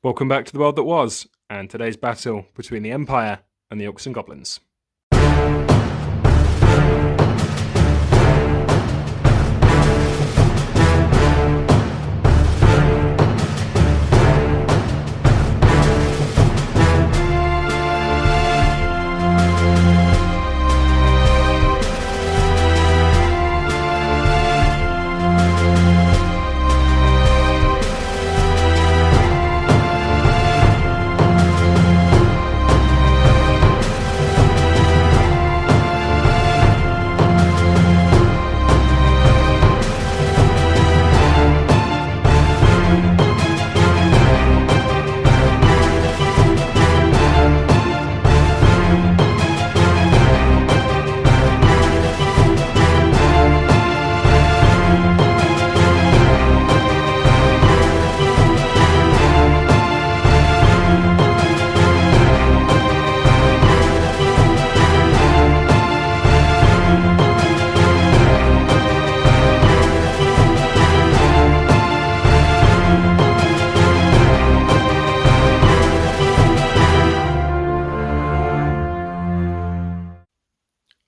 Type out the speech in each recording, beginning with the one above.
Welcome back to the world that was, and today's battle between the Empire and the Orcs and Goblins.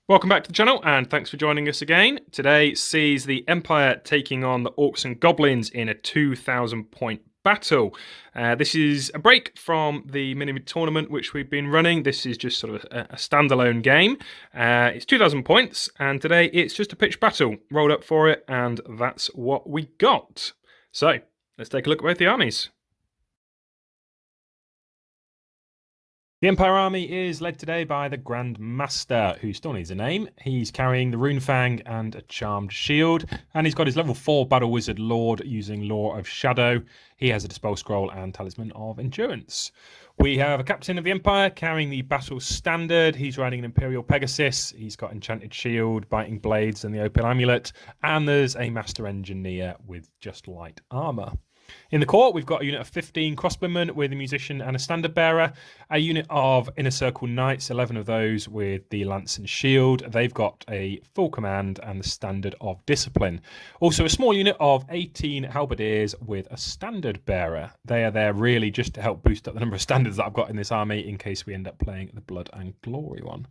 Welcome back to the channel, and thanks for joining us again. Today sees the Empire taking on the Orcs and Goblins in a 2,000 point battle. This is a break from the mini tournament which we've been running. This is just sort of a standalone game. It's 2,000 points, and today it's just a pitched battle. Rolled up for it, and that's what we got. So, let's take a look at both the armies. The Empire army is led today by the Grand Master, who still needs a name. He's carrying the Rune Fang and a Charmed Shield, and he's got his level 4 Battle Wizard Lord using Law of Shadow. He has a Dispel Scroll and Talisman of Endurance. We have a Captain of the Empire carrying the Battle Standard. He's riding an Imperial Pegasus. He's got Enchanted Shield, Biting Blades, and the Opal Amulet. And there's a Master Engineer with just light armour. In the court, we've got a unit of 15 crossbowmen with a musician and a standard bearer, a unit of Inner Circle Knights, 11 of those with the lance and shield. They've got a full command and the standard of discipline. Also, a small unit of 18 halberdiers with a standard bearer. They are there really just to help boost up the number of standards that I've got in this army in case we end up playing the Blood and Glory one.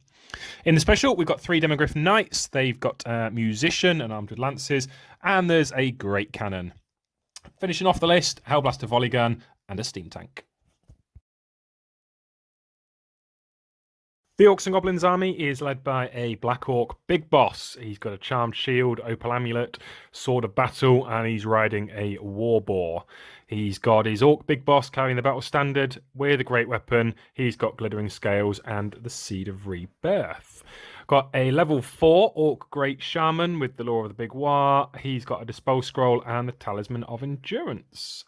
In the special, we've got 3 Demogryph Knights. They've got a musician and armed with lances, and there's a Great Cannon. Finishing off the list, Hellblaster Volley Gun and a Steam Tank. The Orcs and Goblins army is led by a Black Orc Big Boss. He's got a Charmed Shield, Opal Amulet, Sword of Battle, and he's riding a War Boar. He's got his Orc Big Boss carrying the Battle Standard with a Great Weapon. He's got Glittering Scales and the Seed of Rebirth. Got a level 4 Orc Great Shaman with the Law of the Big War. He's got a Dispel Scroll and the Talisman of Endurance.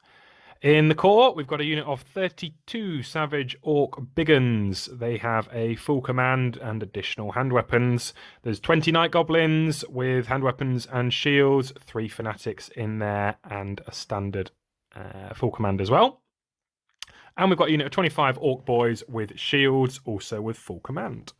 In the court, we've got a unit of 32 Savage Orc Biggins. They have a full command and additional hand weapons. There's 20 Night Goblins with hand weapons and shields, 3 Fanatics in there, and a standard full command as well. And we've got a unit of 25 Orc Boys with shields, also with full command.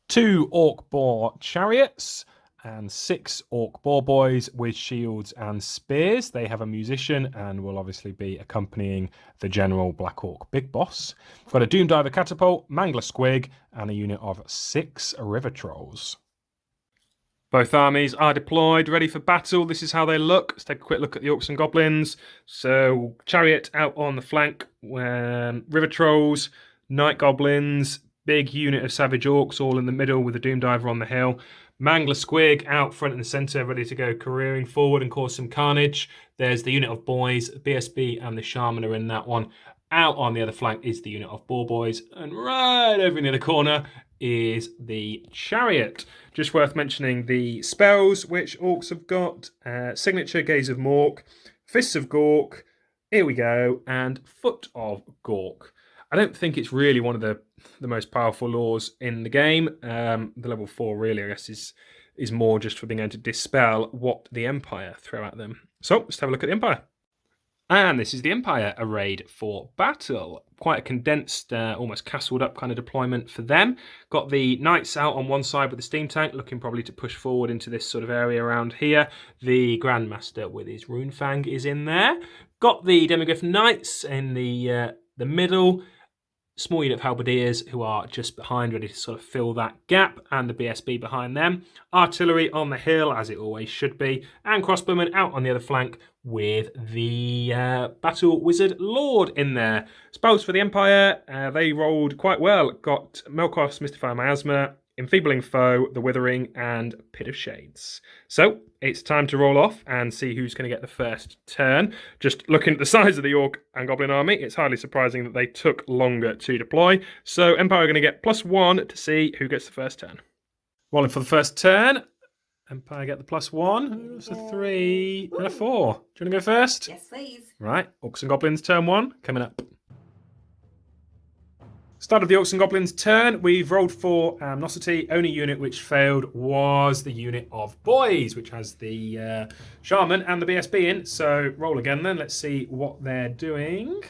2 Orc Boar Chariots and 6 Orc Boar Boys with shields and spears. They have a musician and will obviously be accompanying the General Black Orc Big Boss. We've got a Doom Diver Catapult, Mangler Squig, and a unit of 6 River Trolls. Both armies are deployed, ready for battle. This is how they look. Let's take a quick look at the Orcs and Goblins. So, Chariot out on the flank, River Trolls, Night Goblins, big unit of Savage Orcs all in the middle with a Doom Diver on the hill. Mangler Squig out front and centre, ready to go careering forward and cause some carnage. There's the unit of Boys, BSB and the Shaman are in that one. Out on the other flank is the unit of Boar Boys. And right over near the corner is the Chariot. Just worth mentioning the spells which Orcs have got. Signature Gaze of Mork, Fists of Gork, here we go, and Foot of Gork. I don't think it's really one of the most powerful laws in the game. The level 4 really, I guess, is more just for being able to dispel what the Empire throw at them. So, let's have a look at the Empire. And this is the Empire arrayed for battle. Quite a condensed, almost castled up kind of deployment for them. Got the Knights out on one side with the Steam Tank, looking probably to push forward into this sort of area around here. The Grandmaster with his Rune Fang is in there. Got the Demogryph Knights in the the middle. Small unit of halberdiers who are just behind, ready to sort of fill that gap, and the BSB behind them. Artillery on the hill, as it always should be, and crossbowmen out on the other flank with the Battle Wizard Lord in there. Spells for the Empire, they rolled quite well. Got Melkos, Mystify Miasma, Enfeebling Foe, The Withering, and Pit of Shades. So, it's time to roll off and see who's going to get the first turn. Just looking at the size of the Orc and Goblin army, it's hardly surprising that they took longer to deploy. So, Empire are going to get +1 to see who gets the first turn. Rolling for the first turn. Empire get the +1. It's a 3 and a 4. Do you want to go first? Yes, please. Right, Orcs and Goblins turn 1 coming up. Start of the Orcs and Goblins turn, we've rolled for Amnosity. Only unit which failed was the unit of boys, which has the Shaman and the BSB in. So roll again then, let's see what they're doing.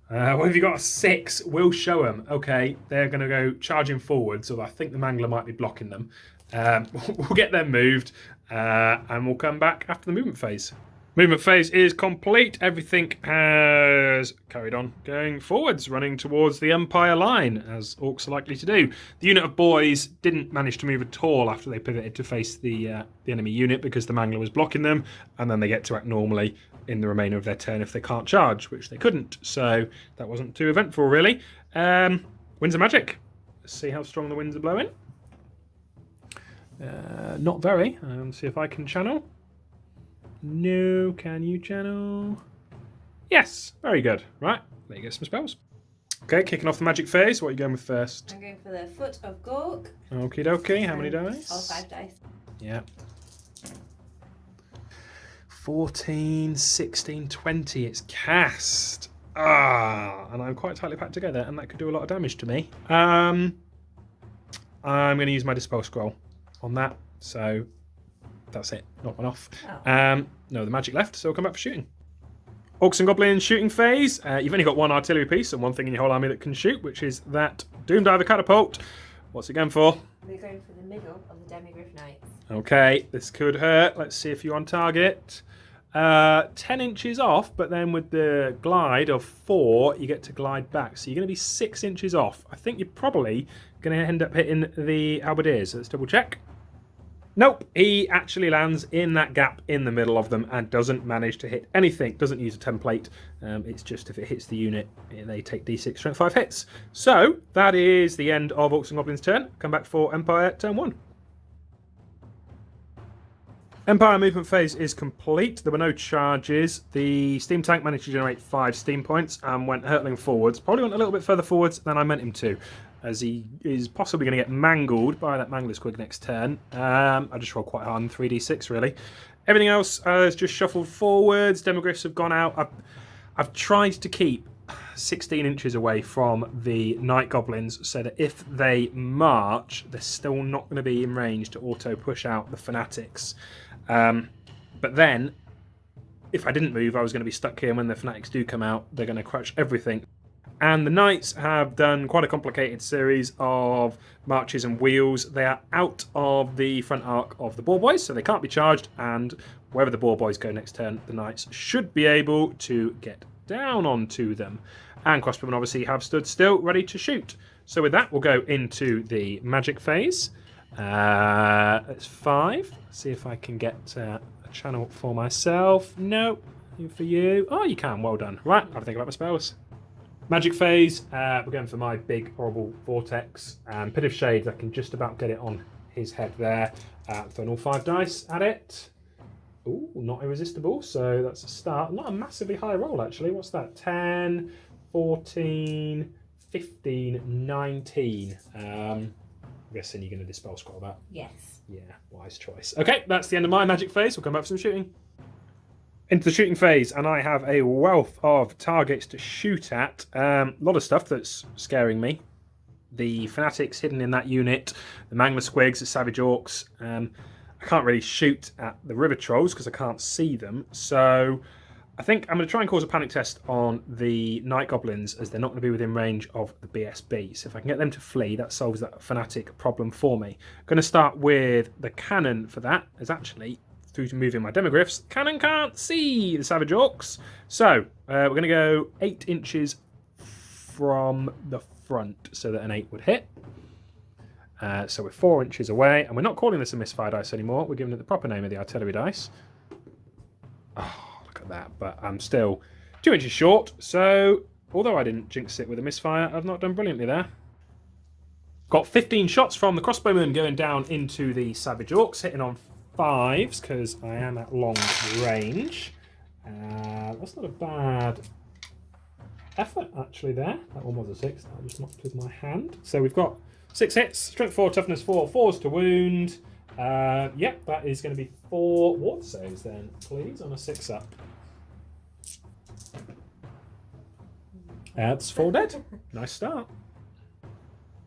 What have you got? A 6, we'll show them. Okay, they're going to go charging forward, so I think the Mangler might be blocking them. We'll get them moved, and we'll come back after the movement phase. Movement phase is complete. Everything has carried on going forwards, running towards the Empire line, as Orcs are likely to do. The unit of boys didn't manage to move at all after they pivoted to face the enemy unit because the Mangler was blocking them, and then they get to act normally in the remainder of their turn if they can't charge, which they couldn't. So that wasn't too eventful, really. Winds of magic. Let's see how strong the winds are blowing. Not very. See if I can channel. No, can you channel? Yes, very good. Right, let you get some spells. Okay, kicking off the magic phase. What are you going with first? I'm going for the Foot of Gork. Okie dokie, how many dice? All 5 dice. Yeah. 14, 16, 20, it's cast. And I'm quite tightly packed together, and that could do a lot of damage to me. I'm going to use my Dispel Scroll on that, so that's it, knock one off. Oh. No, the magic left, so we'll come back for shooting. Orcs and Goblins shooting phase. You've only got one artillery piece and one thing in your whole army that can shoot, which is that Doom Diver Catapult. What's it going for? We're going for the middle of the Demigryph Knights. Okay, this could hurt. Let's see if you're on target. 10 inches off, but then with the glide of 4, you get to glide back. So you're going to be 6 inches off. I think you're probably going to end up hitting the halberdiers. Let's double check. Nope, he actually lands in that gap in the middle of them and doesn't manage to hit anything. Doesn't use a template. It's just if it hits the unit, they take D6 strength 5 hits. So that is the end of Orcs and Goblins' turn. Come back for Empire turn 1. Empire movement phase is complete. There were no charges. The steam tank managed to generate 5 steam points and went hurtling forwards. Probably went a little bit further forwards than I meant him to, as he is possibly going to get mangled by that Mangler Squig next turn. I just rolled quite hard on 3d6, really. Everything else has just shuffled forwards. Demogryphs have gone out. I've tried to keep 16 inches away from the Night Goblins so that if they march, they're still not going to be in range to auto-push out the Fanatics. But then, if I didn't move, I was going to be stuck here, and when the Fanatics do come out, they're going to crush everything. And the Knights have done quite a complicated series of marches and wheels. They are out of the front arc of the Boar Boys, so they can't be charged, and wherever the Boar Boys go next turn, the Knights should be able to get down onto them. And crossbowmen obviously have stood still, ready to shoot. So with that, we'll go into the magic phase. It's 5. See if I can get a channel for myself. No, for you. Oh, you can. Well done. Right, I have to think about my spells. Magic phase. We're going for my big horrible vortex. Pit of Shades. I can just about get it on his head there. Throwing all 5 dice at it. Ooh, not irresistible. So that's a start. Not a massively high roll actually. What's that? 10, 14, 15, 19. I'm guessing you're going to Dispel Scroll that. Yes. Yeah, wise choice. Okay, that's the end of my magic phase. We'll come back for some shooting. Into the shooting phase, and I have a wealth of targets to shoot at. A lot of stuff that's scaring me. The Fanatics hidden in that unit, the Mangler Squigs, the Savage Orcs. I can't really shoot at the River Trolls because I can't see them. So I think I'm going to try and cause a panic test on the Night Goblins, as they're not going to be within range of the BSB. So if I can get them to flee, that solves that Fanatic problem for me. I'm going to start with the cannon for that, as actually, through to moving my Demogryphs, cannon can't see the Savage Orcs. So we're going to go 8 inches from the front so that an 8 would hit. So we're 4 inches away, and we're not calling this a misfire dice anymore. We're giving it the proper name of the artillery dice. Oh, look at that. But I'm still 2 inches short, so although I didn't jinx it with a misfire, I've not done brilliantly there. Got 15 shots from the crossbowman going down into the savage orcs, hitting on 5s because I am at long range. That's not a bad effort actually there. That one was a 6. That just knocked with my hand. So we've got 6 hits, strength 4, toughness 4, 4s to wound. Yep, that is going to be 4 ward saves then, please, on a 6-up. That's 4 dead. Nice start.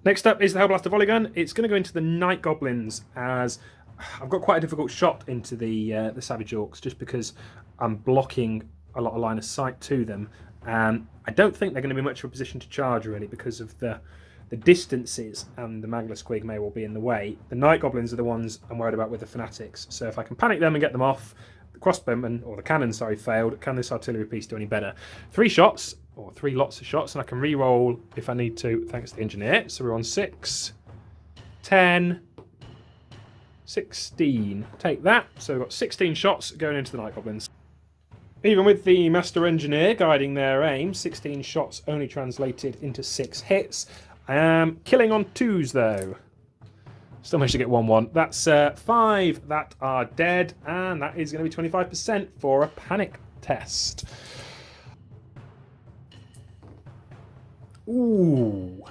Next up is the Hellblaster volley gun. It's going to go into the Night Goblins, as I've got quite a difficult shot into the Savage Orcs just because I'm blocking a lot of line of sight to them. I don't think they're going to be much of a position to charge really because of the distances, and the Magla Squig may well be in the way. The Night Goblins are the ones I'm worried about with the Fanatics. So if I can panic them and get them off, the crossbowmen, or the cannon, sorry, failed. Can this artillery piece do any better? 3 shots, or 3 lots of shots, and I can re-roll if I need to, thanks to the engineer. So we're on 6, 10, 16. Take that. So we've got 16 shots going into the Night Goblins. Even with the Master Engineer guiding their aim, 16 shots only translated into 6 hits. I am killing on 2s though. Still managed to get 1-1. That's 5 that are dead, and that is going to be 25% for a panic test. Ooh.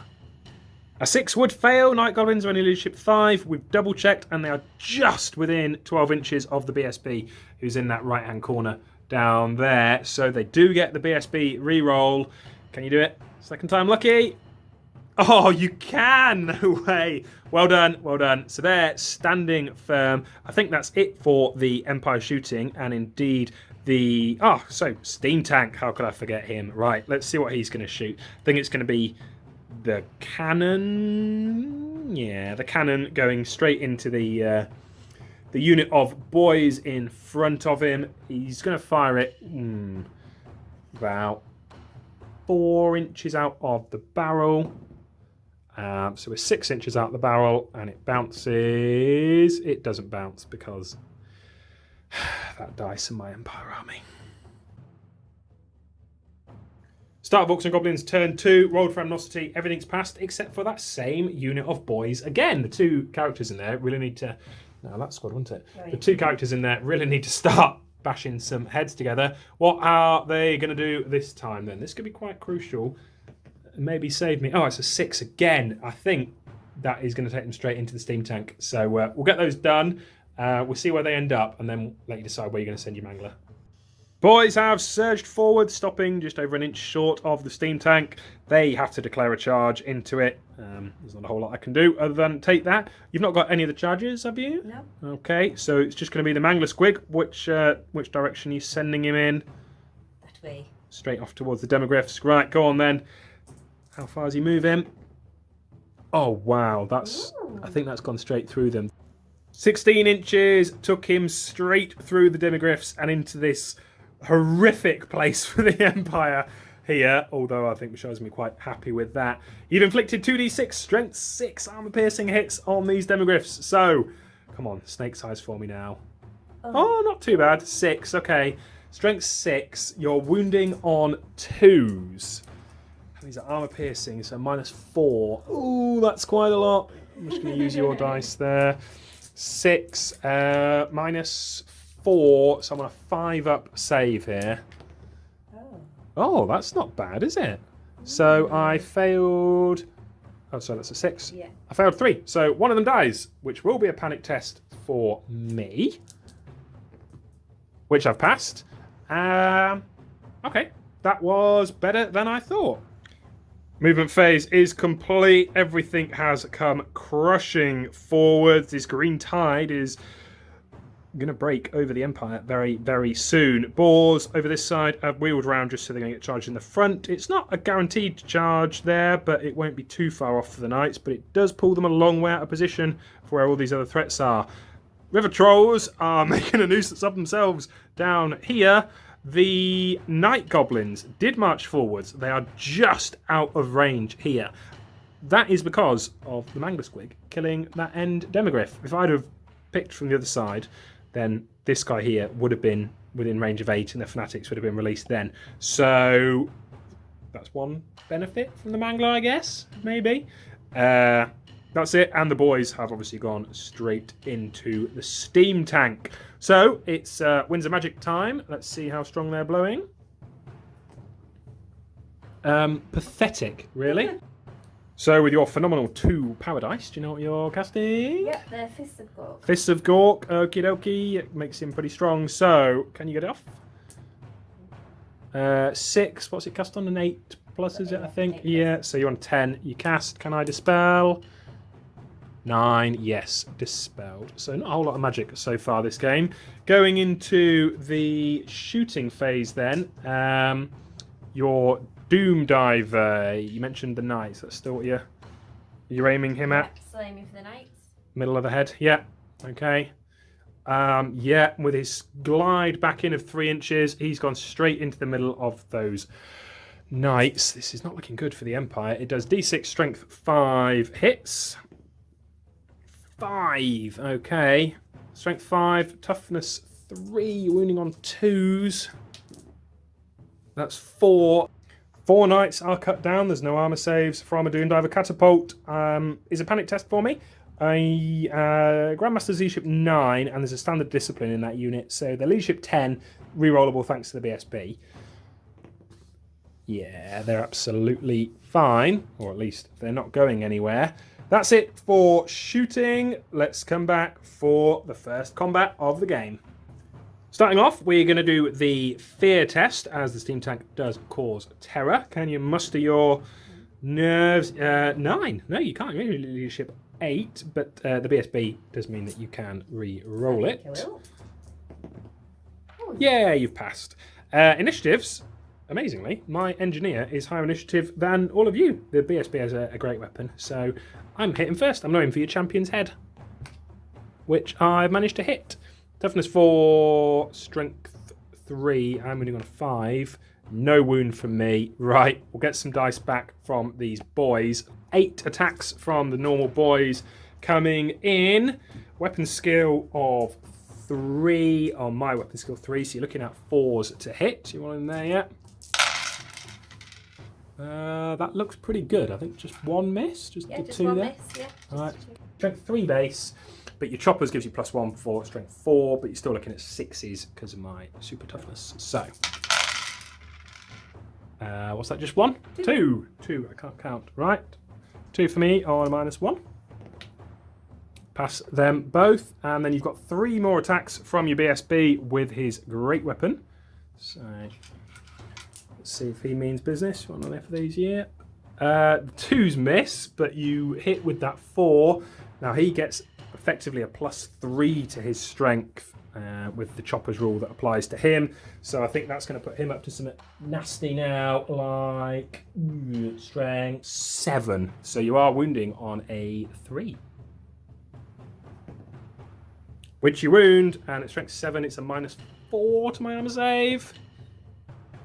A 6 would fail. Night Goblins are only leadership 5. We've double checked, and they are just within 12 inches of the BSB, who's in that right-hand corner down there. So they do get the BSB re-roll. Can you do it? Second time lucky. Oh, you can! No way. Well done, well done. So they're standing firm. I think that's it for the Empire shooting, and indeed the... Oh, so Steam Tank. How could I forget him? Right, let's see what he's going to shoot. I think it's going to be the cannon. Yeah, the cannon going straight into the unit of boys in front of him. He's going to fire it about 4 inches out of the barrel. So we're 6 inches out the barrel, and it bounces. It doesn't bounce because that dice in my Empire army. Start of Orcs and Goblins, turn 2. Rolled for Amnosity. Everything's passed except for that same unit of boys. Again, the 2 characters in there really need to... No, that's squad, wasn't it? Right. The 2 characters in there really need to start bashing some heads together. What are they going to do this time then? This could be quite crucial. Maybe save me. Oh, it's a 6 again. I think that is going to take them straight into the steam tank. So we'll get those done. We'll see where they end up, and then we'll let you decide where you're going to send your mangler. Boys have surged forward, stopping just over an inch short of the steam tank. They have to declare a charge into it. There's not a whole lot I can do other than take that. You've not got any of the charges, have you? No. Okay, so it's just going to be the Mangler Squig. Which direction are you sending him in? That way. Straight off towards the Demogryphs. Right, go on then. How far does he move him? Oh, wow. I think that's gone straight through them. 16 inches took him straight through the Demogryphs and into this horrific place for the Empire here, although I think Michelle's going to be quite happy with that. You've inflicted 2d6 strength 6 armor-piercing hits on these Demogryphs. So, come on, snake size for me now. Oh, not too bad. 6, okay. Strength 6, you're wounding on 2s. These are armor piercing, so -4. Ooh, that's quite a lot. I'm just going to use your dice there. 6, -4, so I'm on a 5-up save here. Oh, that's not bad, is it? So I failed... Oh, sorry, that's a 6. Yeah. I failed 3, so one of them dies, which will be a panic test for me, which I've passed. Okay, that was better than I thought. Movement phase is complete. Everything has come crushing forward. This green tide is going to break over the Empire very, very soon. Boars over this side have wheeled around just so they're going to get charged in the front. It's not a guaranteed charge there, but it won't be too far off for the Knights, but it does pull them a long way out of position for where all these other threats are. River Trolls are making a nuisance of themselves down here. The Night Goblins did march forwards. They are just out of range here. That is because of the Mangler Squig killing that end Demogryph. If I'd have picked from the other side, then this guy here would have been within range of 8 and the Fanatics would have been released then. So that's one benefit from the Mangler, I guess, maybe. That's it, and the boys have obviously gone straight into the steam tank. So it's Winds of Magic time. Let's see how strong they're blowing. Pathetic, really. So with your phenomenal 2 power dice, do you know what you're casting? Yep, they're Fists of Gork. Fists of Gork, okie dokie. It makes him pretty strong. So, can you get it off? 6, what's it cast on? An 8 plus, is it, I think? Yeah, so you're on 10. You cast, can I dispel? 9, yes, dispelled. So not a whole lot of magic so far this game. Going into the shooting phase then, your Doom Diver, you mentioned the Knights, that's still what you're aiming him at? Yep, still aiming for the Knights. Middle of the head, yeah, okay. Yeah, with his glide back in of 3 inches, he's gone straight into the middle of those Knights. This is not looking good for the Empire. It does D6 strength 5 hits. 5, okay. Strength 5, toughness 3, wounding on 2s. That's 4. 4 knights are cut down. There's no armor saves from a Doom Diver. Catapult is a panic test for me. A Grandmaster's Leadership 9, and there's a standard discipline in that unit. So the Leadership 10, rerollable thanks to the BSB. Yeah, they're absolutely fine, or at least they're not going anywhere. That's it for shooting. Let's come back for the first combat of the game. Starting off, we're going to do the fear test, as the steam tank does cause terror. Can you muster your nerves? 9. No, you can't. You're leadership 8, but the BSB does mean that you can re-roll it. Yeah, you've passed. Initiatives, amazingly, my engineer is higher initiative than all of you. The BSB has a great weapon, so I'm hitting first. I'm going for your champion's head, which I've managed to hit. Toughness 4, strength 3, I'm winning on 5. No wound from me. Right, we'll get some dice back from these boys. 8 attacks from the normal boys coming in. Weapon skill of 3 on my weapon skill 3, so you're looking at 4s to hit. You want in there yet? That looks pretty good. I think just 1 miss. Just the 2 one there. miss, yeah. All right. Strength 3 base. But your choppers gives you +1 for strength 4, but you're still looking at 6s because of my super toughness. So, what's that? Just 1? 2. 2. I can't count. Right. 2 for me on a -1. Pass them both, and then you've got 3 more attacks from your BSB with his great weapon. So, let's see if he means business. One on there for these, yeah. 2s miss, but you hit with that 4. Now he gets effectively a +3 to his strength with the chopper's rule that applies to him. So I think that's going to put him up to something nasty now, like strength 7. So you are wounding on a 3. Which you wound, and at strength 7, it's a -4 to my armor save.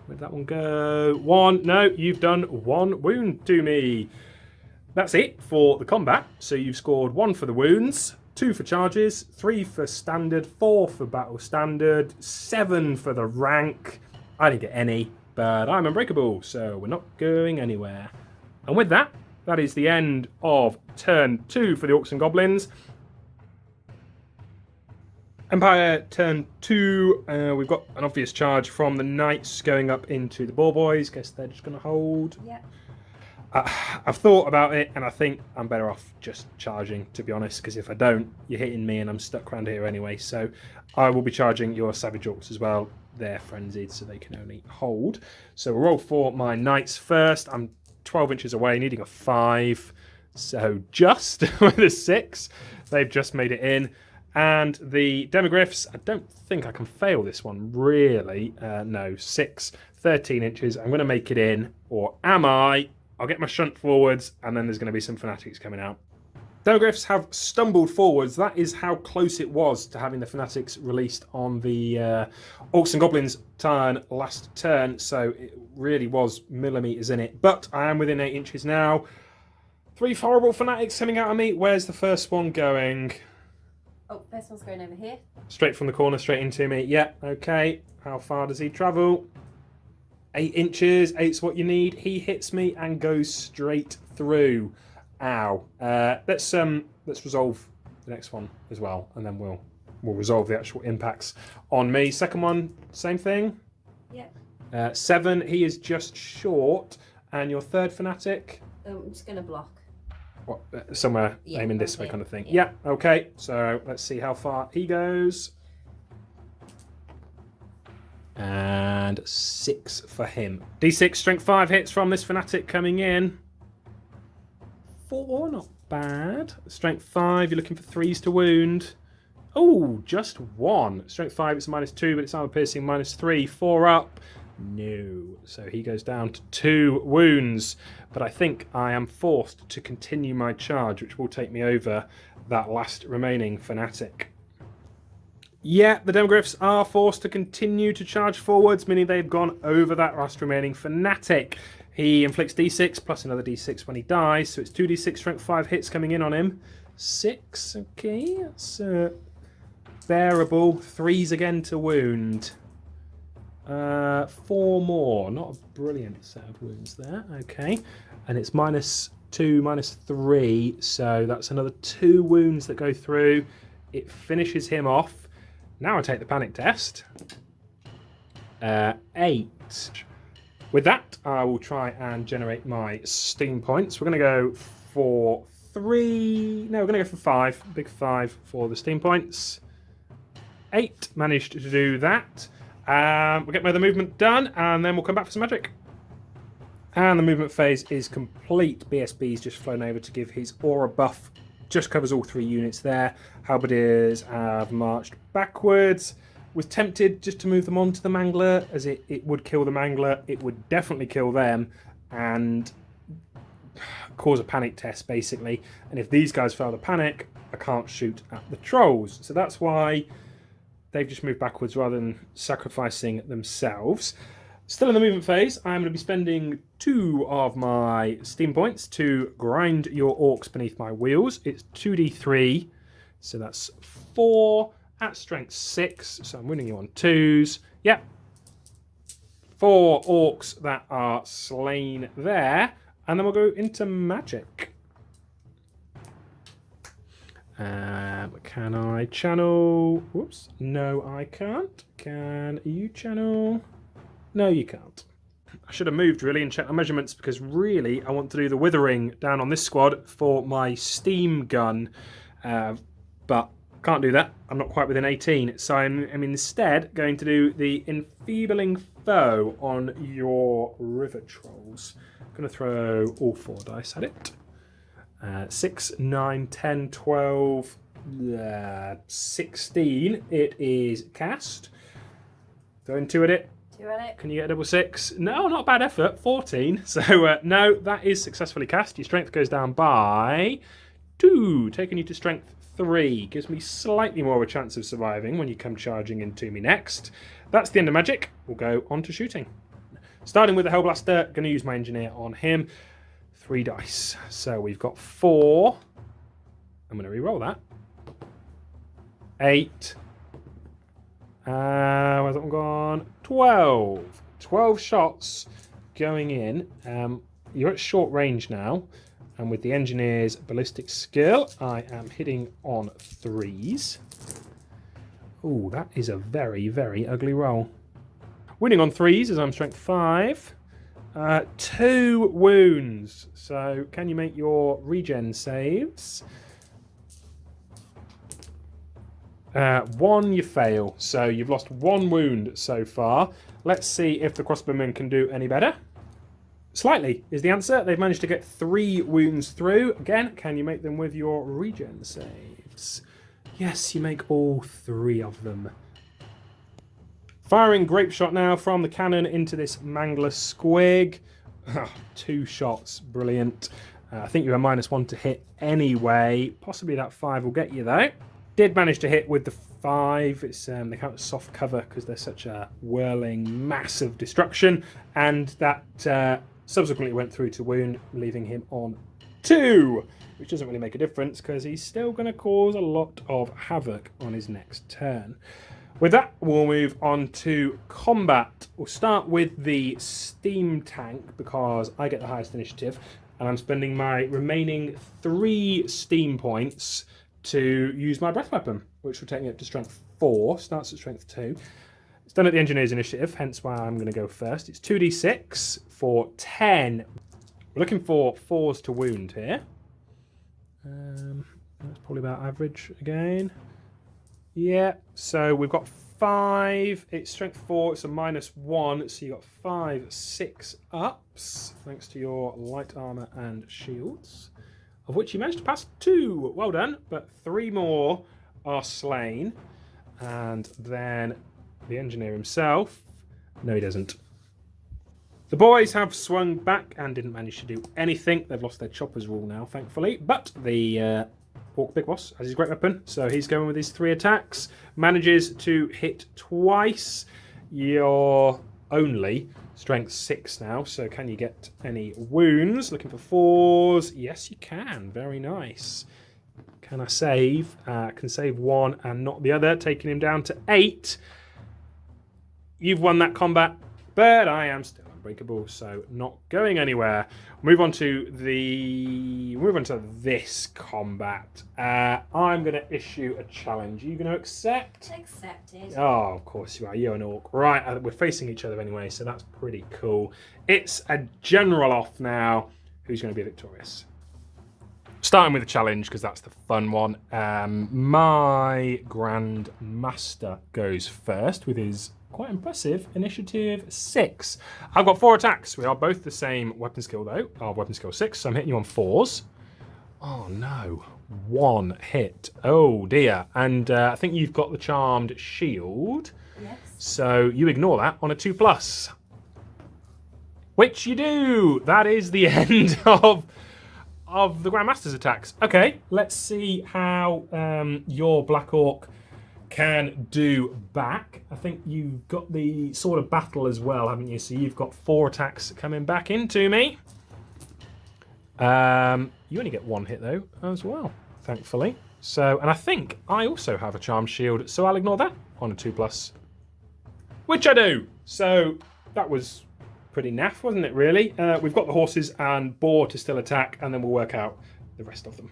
Where'd that one go? 1. No, you've done 1 wound to me. That's it for the combat. So you've scored 1 for the wounds, 2 for charges, 3 for standard, 4 for battle standard, 7 for the rank. I didn't get any, but I'm unbreakable, so we're not going anywhere. And with that, that is the end of turn 2 for the Orcs and Goblins. Empire turn 2, we've got an obvious charge from the Knights going up into the Boar Boys. Guess they're just going to hold. Yeah. I've thought about it, and I think I'm better off just charging, to be honest, because if I don't, you're hitting me and I'm stuck around here anyway. So I will be charging your Savage Orcs as well. They're frenzied, so they can only hold. So we'll roll for my Knights first. I'm 12 inches away, needing a 5. So just with a 6, they've just made it in. And the Demogryphs, I don't think I can fail this one, really. No, 6, 13 inches. I'm going to make it in, or am I? I'll get my shunt forwards, and then there's going to be some Fanatics coming out. Demogryphs have stumbled forwards. That is how close it was to having the Fanatics released on the Orcs and Goblins turn last turn. So it really was millimetres in it. But I am within 8 inches now. 3 horrible Fanatics coming out of me. Where's the first one going? Oh, first one's going over here. Straight from the corner, straight into me. Yeah, okay. How far does he travel? 8 inches. 8's what you need. He hits me and goes straight through. Ow. Let's resolve the next one as well, and then we'll resolve the actual impacts on me. Second one, same thing. Yeah. 7. He is just short, and your third Fanatic. I'm just gonna block. What, somewhere aiming this way, kind of thing. Yeah. Okay. So let's see how far he goes. And 6 for him. D6 strength 5 hits from this Fanatic coming in. 4, not bad. Strength 5, you're looking for 3s to wound. Oh, just 1. Strength 5, it's -2, but it's armor piercing -3. 4 up. No. So he goes down to 2 wounds. But I think I am forced to continue my charge, which will take me over that last remaining Fanatic. Yeah, the Demogryphs are forced to continue to charge forwards, meaning they've gone over that last remaining Fanatic. He inflicts d6 plus another d6 when he dies, so it's 2d6 strength 5 hits coming in on him. 6, okay, that's bearable. 3s again to wound. 4 more, not a brilliant set of wounds there, okay. And it's -2, -3, so that's another 2 wounds that go through. It finishes him off. Now I take the panic test. 8. With that, I will try and generate my steam points. We're going to go for 3. No, we're going to go for 5. Big 5 for the steam points. 8. Managed to do that. We'll get my other movement done, and then we'll come back for some magic. And the movement phase is complete. BSB's just flown over to give his aura buff. Just covers all 3 units there. Halberdiers have marched backwards. Was tempted just to move them onto the Mangler, as it would kill the Mangler. It would definitely kill them and cause a panic test, basically. And if these guys fail to panic, I can't shoot at the trolls. So that's why they've just moved backwards rather than sacrificing themselves. Still in the movement phase, I'm going to be spending 2 of my steam points to grind your orcs beneath my wheels. It's 2d3, so that's 4 at strength 6, so I'm winning you on 2s. Yep. 4 orcs that are slain there, and then we'll go into magic. Can I channel? Whoops. No, I can't. Can you channel? No, you can't. I should have moved really and checked the measurements, because really I want to do the withering down on this squad for my steam gun, but can't do that. I'm not quite within 18, so I'm instead going to do the enfeebling foe on your river trolls. I'm going to throw all 4 dice at it. 6, 9, 10, 12, 16. It is cast. Throwing 2 at it. 2 at it. Can you get a double 6? No, not a bad effort. 14. So no, that is successfully cast. Your strength goes down by 2, taking you to strength 3. Gives me slightly more of a chance of surviving when you come charging into me next. That's the end of magic. We'll go on to shooting. Starting with the Hellblaster, going to use my engineer on him. 3 dice. So we've got 4. I'm going to re-roll that. 8. Where's that one gone? 12. 12 shots going in. You're at short range now. And with the engineer's ballistic skill, I am hitting on 3s. Oh, that is a very, very ugly roll. Winning on 3s as I'm strength 5. 2 wounds. So can you make your regen saves? 1 you fail. So you've lost 1 wound so far. Let's see if the crossbowmen can do any better. Slightly is the answer. They've managed to get 3 wounds through. Again, can you make them with your regen saves? Yes, you make all 3 of them. Firing grape shot now from the cannon into this Mangler squig. 2 shots, brilliant. I think you're a -1 to hit anyway. Possibly that 5 will get you though. Did manage to hit with the 5. It's they count as soft cover because they're such a whirling, massive destruction, and that subsequently went through to wound, leaving him on 2, which doesn't really make a difference because he's still going to cause a lot of havoc on his next turn. With that, we'll move on to combat. We'll start with the steam tank because I get the highest initiative, and I'm spending my remaining 3 steam points to use my breath weapon, which will take me up to strength 4, starts at strength 2. It's done at the engineer's initiative, hence why I'm going to go first. It's 2d6 for 10. We're looking for 4s to wound here. That's probably about average again. Yeah, so we've got 5. It's strength 4, it's a -1, so you got 5, 6 ups, thanks to your light armor and shields, of which you managed to pass 2. Well done, but 3 more are slain. And then the engineer himself, no he doesn't. The boys have swung back and didn't manage to do anything. They've lost their chopper's rule now, thankfully. But the Orc Big Boss has his great weapon, so he's going with his 3 attacks. Manages to hit twice. You're only strength 6 now, so can you get any wounds? Looking for 4s. Yes, you can. Very nice. Can I save? Can save 1 and not the other, taking him down to 8. You've won that combat, but I am still unbreakable, so not going anywhere. Move on to this combat. I'm going to issue a challenge. Are you going to accept? Accepted. Oh, of course you are. You're an orc. Right, we're facing each other anyway, so that's pretty cool. It's a general off now. Who's going to be victorious? Starting with the challenge, because that's the fun one. My Grand Master goes first with his quite impressive initiative 6. I've got 4 attacks. We are both the same weapon skill though. Our weapon skill 6, so I'm hitting you on 4s. Oh no, 1 hit. Oh dear. And I think you've got the charmed shield. Yes. So you ignore that on a 2+. Which you do. That is the end of the Grandmaster's attacks. Okay, let's see how your Black Orc can do back. I think you've got the Sword of Battle as well, haven't you? So you've got 4 attacks coming back into me. You only get 1 hit though as well, thankfully. So, and I think I also have a Charmed Shield, so I'll ignore that on a 2+. Which I do. So that was pretty naff, wasn't it really? We've got the horses and boar to still attack, and then we'll work out the rest of them.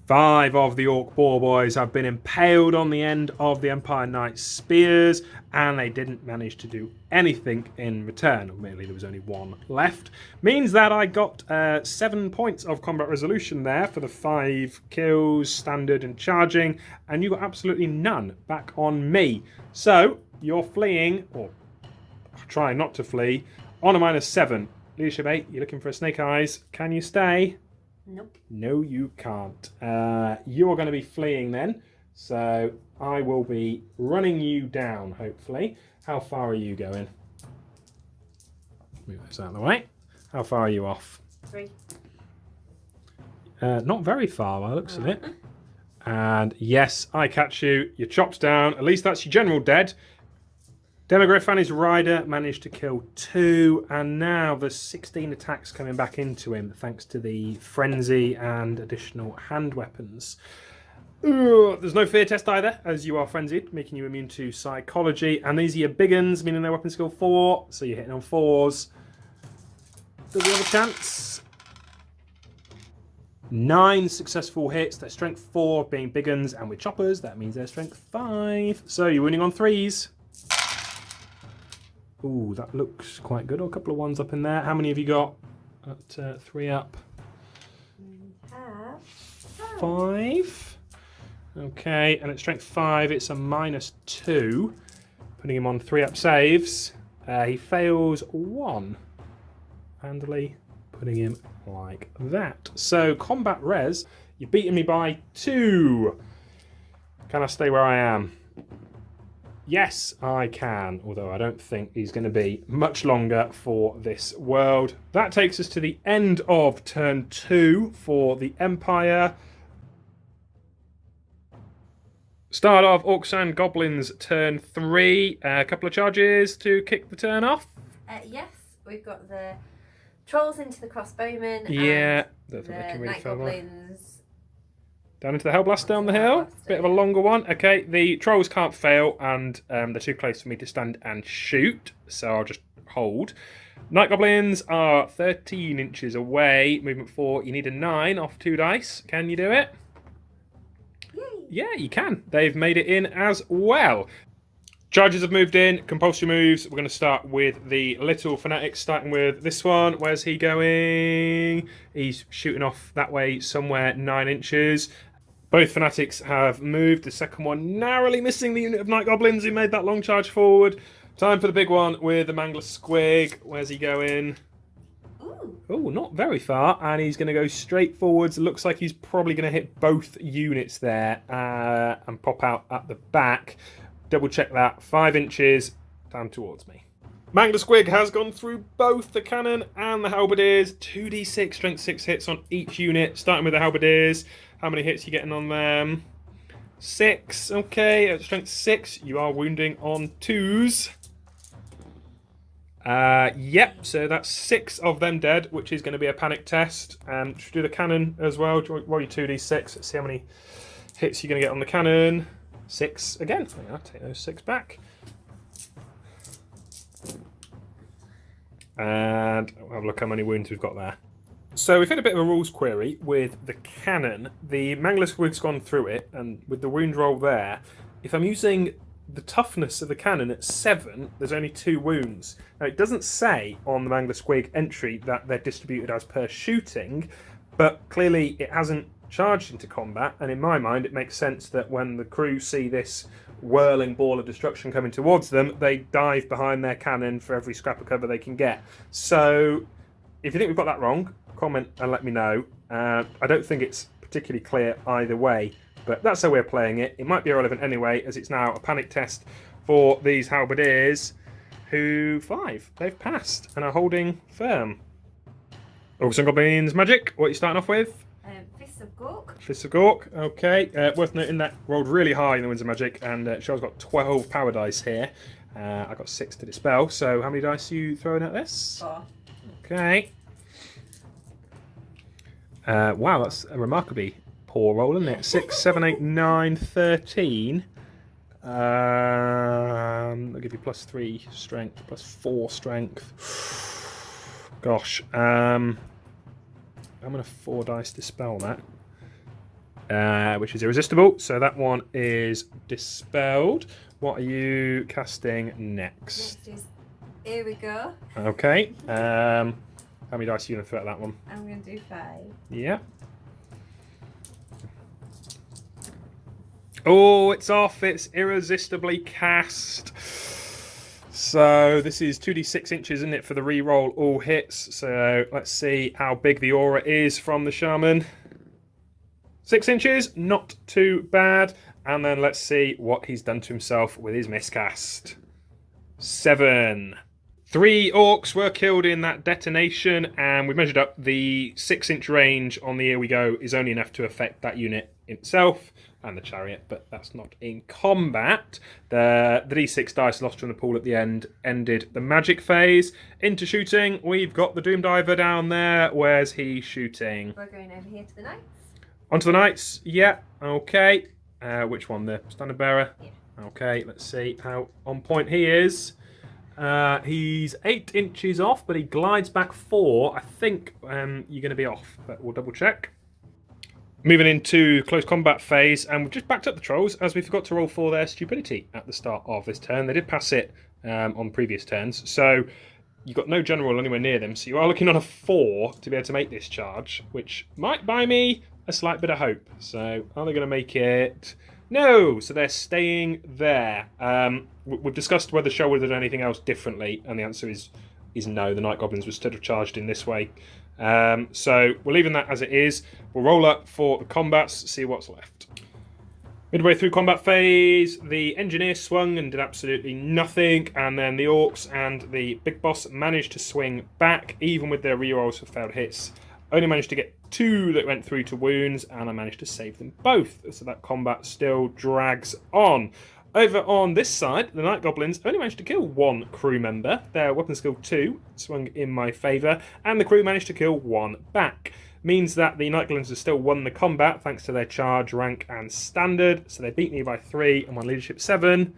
5 of the Orc Boar boys have been impaled on the end of the Empire Knight's spears, and they didn't manage to do anything in return. Admittedly, there was only 1 left. Means that I got 7 points of combat resolution there for the 5 kills, standard and charging, and you got absolutely none back on me. So, you're fleeing, or trying not to flee, on a -7. Leadership 8, you're looking for a snake eyes. Can you stay? Nope. No, you can't. You are going to be fleeing then, so I will be running you down, hopefully. How far are you going? Move this out of the way. How far are you off? 3. Not very far by the looks of it. And yes, I catch you. You're chopped down. At least that's your general dead. Demogriff and his rider managed to kill 2, and now there's 16 attacks coming back into him thanks to the frenzy and additional hand weapons. There's no fear test either, as you are frenzied, making you immune to psychology, and these are your big uns, meaning their weapon skill 4, so you're hitting on 4s. Does he have a chance? 9 successful hits, their strength 4 being big uns, and with choppers that means their strength 5, so you're winning on 3s. Ooh, that looks quite good. A couple of 1s up in there. How many have you got at 3 up? We have 5. Okay, and at strength 5, it's a -2. Putting him on 3 up saves. He fails 1. Handily putting him like that. So, combat res, you've beaten me by 2. Can I stay where I am? Yes, I can, although I don't think he's going to be much longer for this world. That takes us to the end of turn 2 for the Empire. Start of Orcs and Goblins turn 3. A couple of charges to kick the turn off. Yes, we've got the trolls into the crossbowmen. Yeah, and the night goblins. Down into the Hellblast down the hill. Bit of a longer one. Okay, the trolls can't fail, and they're too close for me to stand and shoot, so I'll just hold. Night Goblins are 13 inches away. Movement 4, you need a 9 off 2 dice. Can you do it? Yay. Yeah, you can. They've made it in as well. Charges have moved in. Compulsory moves. We're going to start with the little fanatics, starting with this one. Where's he going? He's shooting off that way somewhere 9 inches. Both fanatics have moved. The second one narrowly missing the unit of Night Goblins who made that long charge forward. Time for the big one with the Mangler Squig. Where's he going? Oh, not very far. And he's going to go straight forwards. Looks like he's probably going to hit both units there and pop out at the back. Double check that. 5 inches down towards me. Mangler Squig has gone through both the cannon and the halberdiers. 2d6 strength 6 hits on each unit. Starting with the halberdiers. How many hits are you getting on them? 6. Okay, at strength 6, you are wounding on 2s. Yep, so that's 6 of them dead, which is going to be a panic test. Should we do the cannon as well? Roll your 2d6. Let's see how many hits you're going to get on the cannon. 6 again. I'll take those 6 back. And we'll have a look how many wounds we've got there. So we've had a bit of a rules query with the cannon. The Mangler Squig's gone through it, and with the wound roll there, if I'm using the toughness of the cannon at 7, there's only 2 wounds. Now it doesn't say on the Mangler Squig entry that they're distributed as per shooting, but clearly it hasn't charged into combat, and in my mind it makes sense that when the crew see this whirling ball of destruction coming towards them, they dive behind their cannon for every scrap of cover they can get. So if you think we've got that wrong, comment and let me know. I don't think it's particularly clear either way, but that's how we're playing it. It might be irrelevant anyway, as it's now a panic test for these halberdiers, who 5, they've passed and are holding firm. Orcs and Goblins magic, what are you starting off with? Fists of Gork. Fists of Gork, okay. Worth noting that rolled really high in the Winds of Magic, and Cheryl's got 12 power dice here. I got 6 to dispel, so how many dice are you throwing at this? 4. Okay. Wow, that's a remarkably poor roll, isn't it? 6, 7, 8, 9, 13. I'll give you +3 strength, +4 strength. Gosh. I'm going to 4 dice dispel that. Which is irresistible, so that one is dispelled. What are you casting next? Next is, here we go. Okay. How many dice are you going to throw at that one? I'm going to do 5. Yeah. Oh, it's off. It's irresistibly cast. So this is 2d6 inches, isn't it, for the re-roll all hits. So let's see how big the aura is from the shaman. 6 inches, not too bad. And then let's see what he's done to himself with his miscast. 7. 3 orcs were killed in that detonation, and we've measured up the 6-inch range on the Here We Go is only enough to affect that unit itself and the chariot, but that's not in combat. The d6 dice lost from the pool at the end ended the magic phase. Into shooting, we've got the Doom Diver down there. Where's he shooting? We're going over here to the knights. Onto the knights, yeah, okay. Which one, the standard bearer? Yeah. Okay, let's see how on point he is. He's 8 inches off, but he glides back 4. I think you're going to be off, but we'll double check. Moving into close combat phase, and we've just backed up the trolls as we forgot to roll for their stupidity at the start of this turn. They did pass it on previous turns, so you've got no general anywhere near them, so you are looking on a 4 to be able to make this charge, which might buy me a slight bit of hope. So are they going to make it? No, so they're staying there. We've discussed whether Shell would have done anything else differently, and the answer is no. The Night Goblins would still have charged in this way. So we're leaving that as it is. We'll roll up for the combats, see what's left. Midway through combat phase, the engineer swung and did absolutely nothing, and then the orcs and the big boss managed to swing back, even with their rerolls for failed hits. Only managed to get 2 that went through to wounds, and I managed to save them both, so that combat still drags on. Over on this side, the Night Goblins only managed to kill 1 crew member. Their weapon skill 2 swung in my favour, and the crew managed to kill 1 back. Means that the Night Goblins have still won the combat thanks to their charge, rank, and standard. So they beat me by 3 and won leadership 7.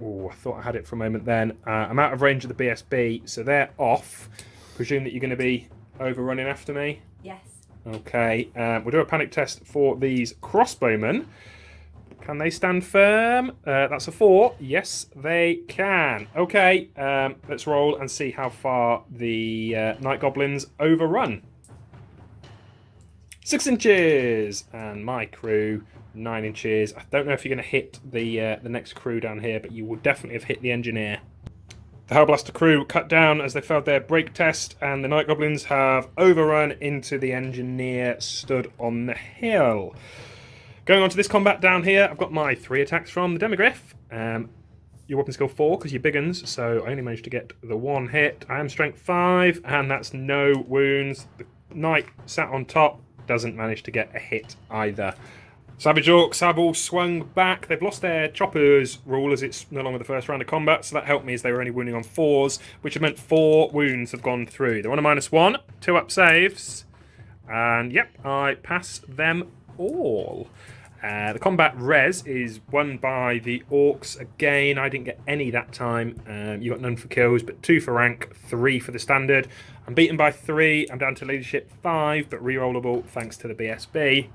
Oh, I thought I had it for a moment then. I'm out of range of the BSB, so they're off. Presume that you're going to be overrunning after me? Yes. Okay, we'll do a panic test for these crossbowmen. Can they stand firm? That's a 4. Yes, they can. Okay, let's roll and see how far the Night Goblins overrun. 6 inches, and my crew 9 inches. I don't know if you're going to hit the next crew down here, but you will definitely have hit the engineer. The Hellblaster crew cut down as they failed their break test, and the Night Goblins have overrun into the engineer stood on the hill. Going on to this combat down here, I've got my 3 attacks from the Demigryph. Your weapon skill 4 because you're big uns, so I only managed to get the 1 hit. I am strength 5, and that's no wounds. The Knight sat on top. Doesn't manage to get a hit either. Savage Orcs have all swung back. They've lost their choppers rule as it's no longer the first round of combat, so that helped me as they were only wounding on 4s, which have meant 4 wounds have gone through. They're on a -1, 2 up saves, and yep, I pass them all. The combat res is won by the Orcs again. I didn't get any that time. You got none for kills, but 2 for rank, 3 for the standard. I'm beaten by 3. I'm down to leadership 5, but rerollable thanks to the BSB.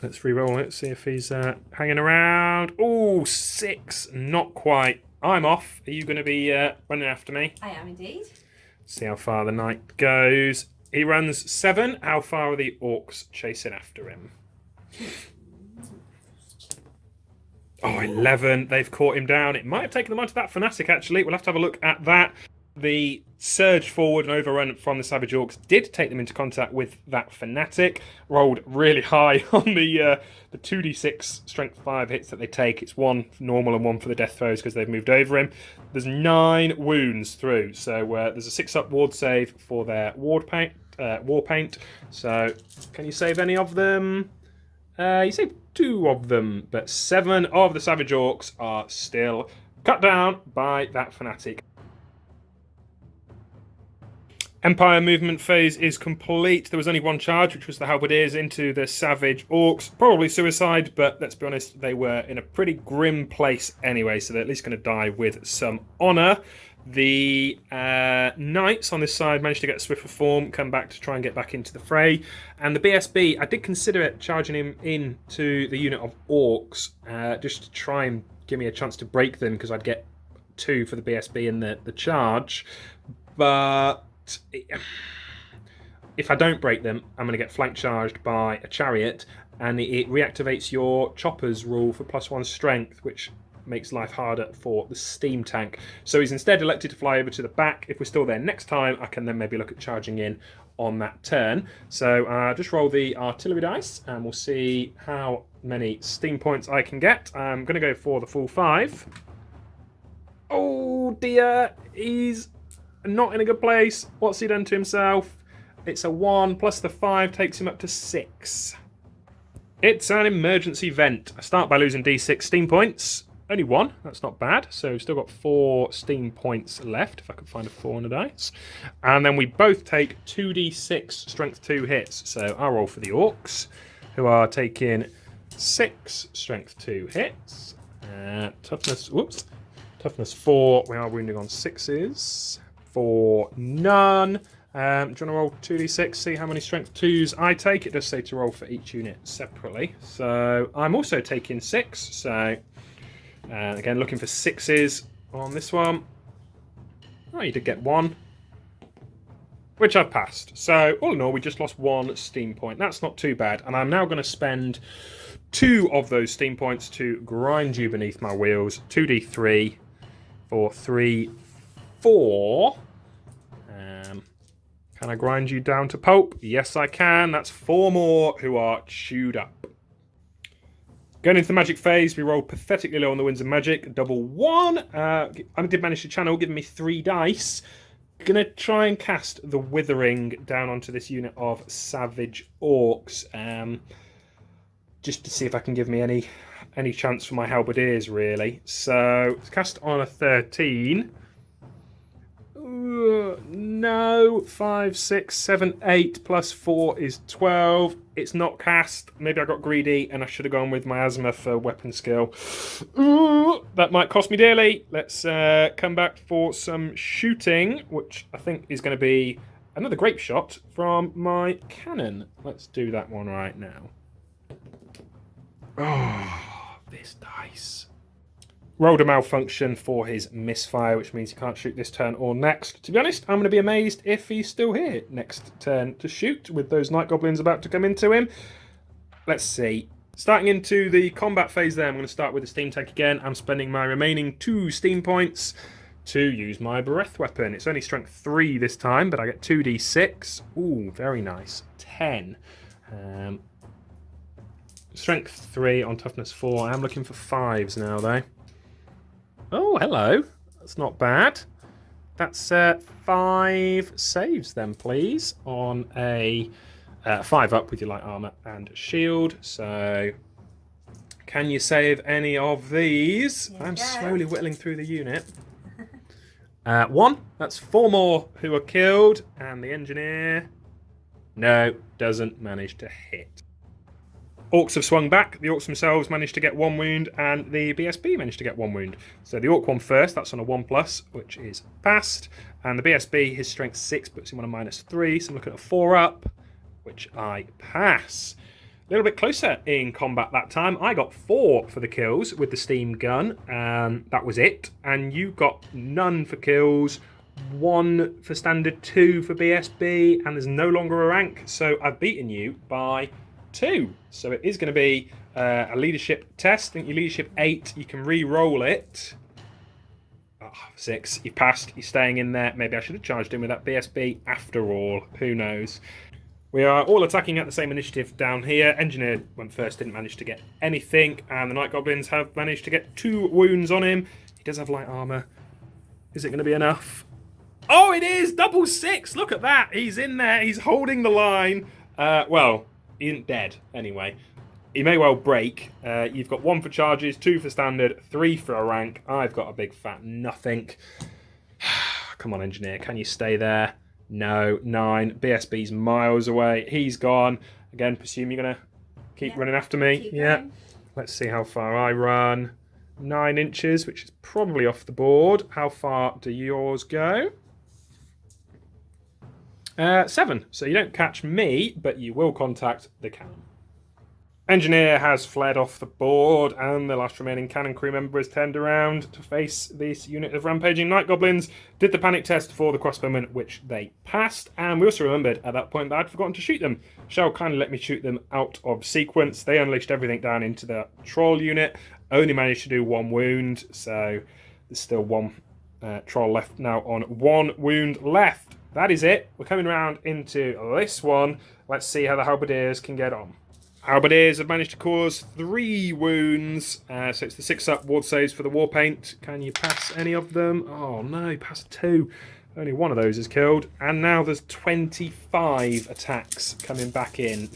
Let's reroll it, see if he's hanging around. Oh, 6. Not quite. I'm off. Are you going to be running after me? I am indeed. See how far the knight goes. He runs 7. How far are the orcs chasing after him? Oh, 11. They've caught him down. It might have taken them onto that fanatic, actually. We'll have to have a look at that. The surge forward and overrun from the Savage Orcs did take them into contact with that fanatic. Rolled really high on the 2d6 strength 5 hits that they take. It's 1 for normal and 1 for the death throws because they've moved over him. There's 9 wounds through. So there's a 6-up ward save for their war paint. So can you save any of them? You saved 2 of them, but 7 of the Savage Orcs are still cut down by that fanatic. Empire movement phase is complete. There was only 1 charge, which was the halberdiers into the Savage Orcs. Probably suicide, but let's be honest, they were in a pretty grim place anyway, so they're at least going to die with some honour. The Knights on this side managed to get Swift Reform, come back to try and get back into the fray. And the BSB, I did consider it charging him into the unit of Orcs, just to try and give me a chance to break them, because I'd get 2 for the BSB in the charge. But if I don't break them, I'm going to get flank charged by a chariot, and it reactivates your choppers rule for +1 strength, which makes life harder for the steam tank. So he's instead elected to fly over to the back. If we're still there next time, I can then maybe look at charging in on that turn. So just roll the artillery dice, and we'll see how many steam points I can get. I'm going to go for the full 5. Oh dear, he's not in a good place. What's he done to himself? It's a 1 plus the 5 takes him up to 6. It's an emergency vent. I start by losing d6 steam points. Only 1, that's not bad. So we've still got 4 steam points left, if I could find a 4 on the dice. And then we both take 2d6 strength 2 hits. So I'll roll for the Orcs, who are taking 6 strength 2 hits. Toughness 4, we are wounding on 6s. For none. Do you want to roll 2d6, see how many strength 2s I take? It does say to roll for each unit separately. So I'm also taking 6. So again, looking for 6s on this one. Oh, you did get 1, which I've passed. So all in all, we just lost 1 steam point. That's not too bad. And I'm now going to spend 2 of those steam points to grind you beneath my wheels. 2d3 for 3, 4. Can I grind you down to pulp? Yes, I can. That's 4 more who are chewed up. Going into the magic phase, we rolled pathetically low on the winds of magic. Double 1. I did manage to channel, giving me 3 dice. Gonna try and cast the Withering down onto this unit of Savage Orcs. Just to see if I can give me any chance for my halberdiers, really. So, it's cast on a 13. No, 5, 6, 7, 8 plus 4 is 12. It's not cast. Maybe I got greedy and I should have gone with miasma for weapon skill. Ooh, that might cost me dearly. Let's come back for some shooting, which I think is going to be another grape shot from my cannon. Let's do that one right now. Oh, this dice. Rolled a malfunction for his misfire, which means he can't shoot this turn or next. To be honest, I'm going to be amazed if he's still here next turn to shoot with those night goblins about to come into him. Let's see. Starting into the combat phase there, I'm going to start with the steam tank again. I'm spending my remaining 2 steam points to use my breath weapon. It's only strength 3 this time, but I get 2d6. Ooh, very nice. 10. Strength 3 on toughness 4. I am looking for 5s now, though. Oh, hello. That's not bad. That's 5 saves then, please, on a 5 up with your light armour and shield. So, can you save any of these? I'm slowly whittling through the unit. 1. That's 4 more who are killed. And the engineer, no, doesn't manage to hit. Orcs have swung back. The Orcs themselves managed to get 1 wound, and the BSB managed to get 1 wound. So the Orc one first, that's on a 1+, which is passed. And the BSB, his strength 6, puts him on a -3, so I'm looking at a 4 up, which I pass. A little bit closer in combat that time. I got 4 for the kills with the steam gun, and that was it. And you got none for kills, 1 for standard, 2 for BSB, and there's no longer a rank. So I've beaten you by 2. So it is going to be a leadership test. I think your leadership 8, you can re-roll it. Oh, 6, you passed, you're staying in there. Maybe I should have charged in with that BSB after all. Who knows? We are all attacking at the same initiative down here. Engineer went first, didn't manage to get anything. And the Night Goblins have managed to get 2 wounds on him. He does have light armour. Is it going to be enough? Oh, it is! Double 6! Look at that! He's in there. He's holding the line. Well, he isn't dead, anyway. He may well break. You've got 1 for charges, 2 for standard, 3 for a rank. I've got a big fat nothing. Come on, engineer. Can you stay there? No. 9. BSB's miles away. He's gone. Again, presume you're going to keep running after me. Yeah. Let's see how far I run. 9 inches, which is probably off the board. How far do yours go? 7. So you don't catch me, but you will contact the cannon. Engineer has fled off the board, and the last remaining cannon crew member has turned around to face this unit of rampaging night goblins. Did the panic test for the crossbowmen, which they passed, and we also remembered at that point that I'd forgotten to shoot them. Shell kindly let me shoot them out of sequence. They unleashed everything down into the troll unit, only managed to do 1 wound, so there's still 1 troll left now on 1 wound left. That is it. We're coming around into this one. Let's see how the halberdiers can get on. Halberdiers have managed to cause 3 wounds. So it's the 6 up ward saves for the war paint. Can you pass any of them? Oh no, you passed 2. Only 1 of those is killed. And now there's 25 attacks coming back in.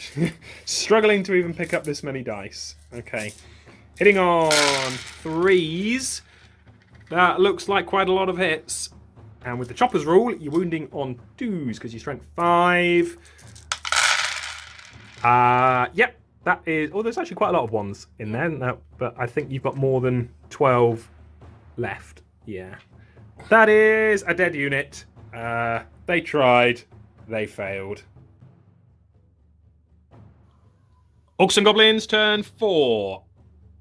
Struggling to even pick up this many dice. Okay. Hitting on 3s. That looks like quite a lot of hits. And with the chopper's rule, you're wounding on 2s because you're strength 5. Yep, that is... Oh, there's actually quite a lot of 1s in there, no, but I think you've got more than 12 left. Yeah. That is a dead unit. They tried. They failed. Orcs and Goblins, turn 4.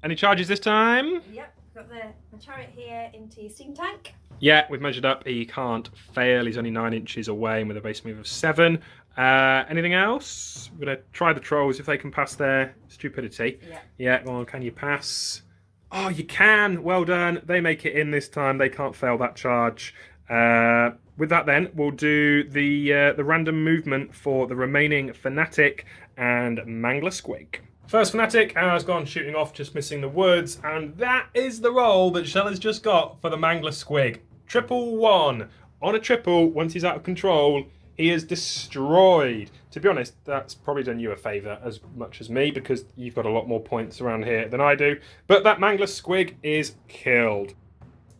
Any charges this time? Yep, got the chariot here into your steam tank. Yeah, we've measured up. He can't fail. He's only 9 inches away and with a base move of 7. Anything else? We're going to try the trolls if they can pass their stupidity. Yeah. Yeah, well, can you pass? Oh, you can. Well done. They make it in this time. They can't fail that charge. With that then, we'll do the random movement for the remaining Fanatic and Mangler Squig. First Fanatic has gone shooting off, just missing the woods, and that is the roll that Shell has just got for the Mangler Squig. 111. On a triple, once he's out of control, he is destroyed. To be honest, that's probably done you a favour as much as me, because you've got a lot more points around here than I do. But that Mangler Squig is killed.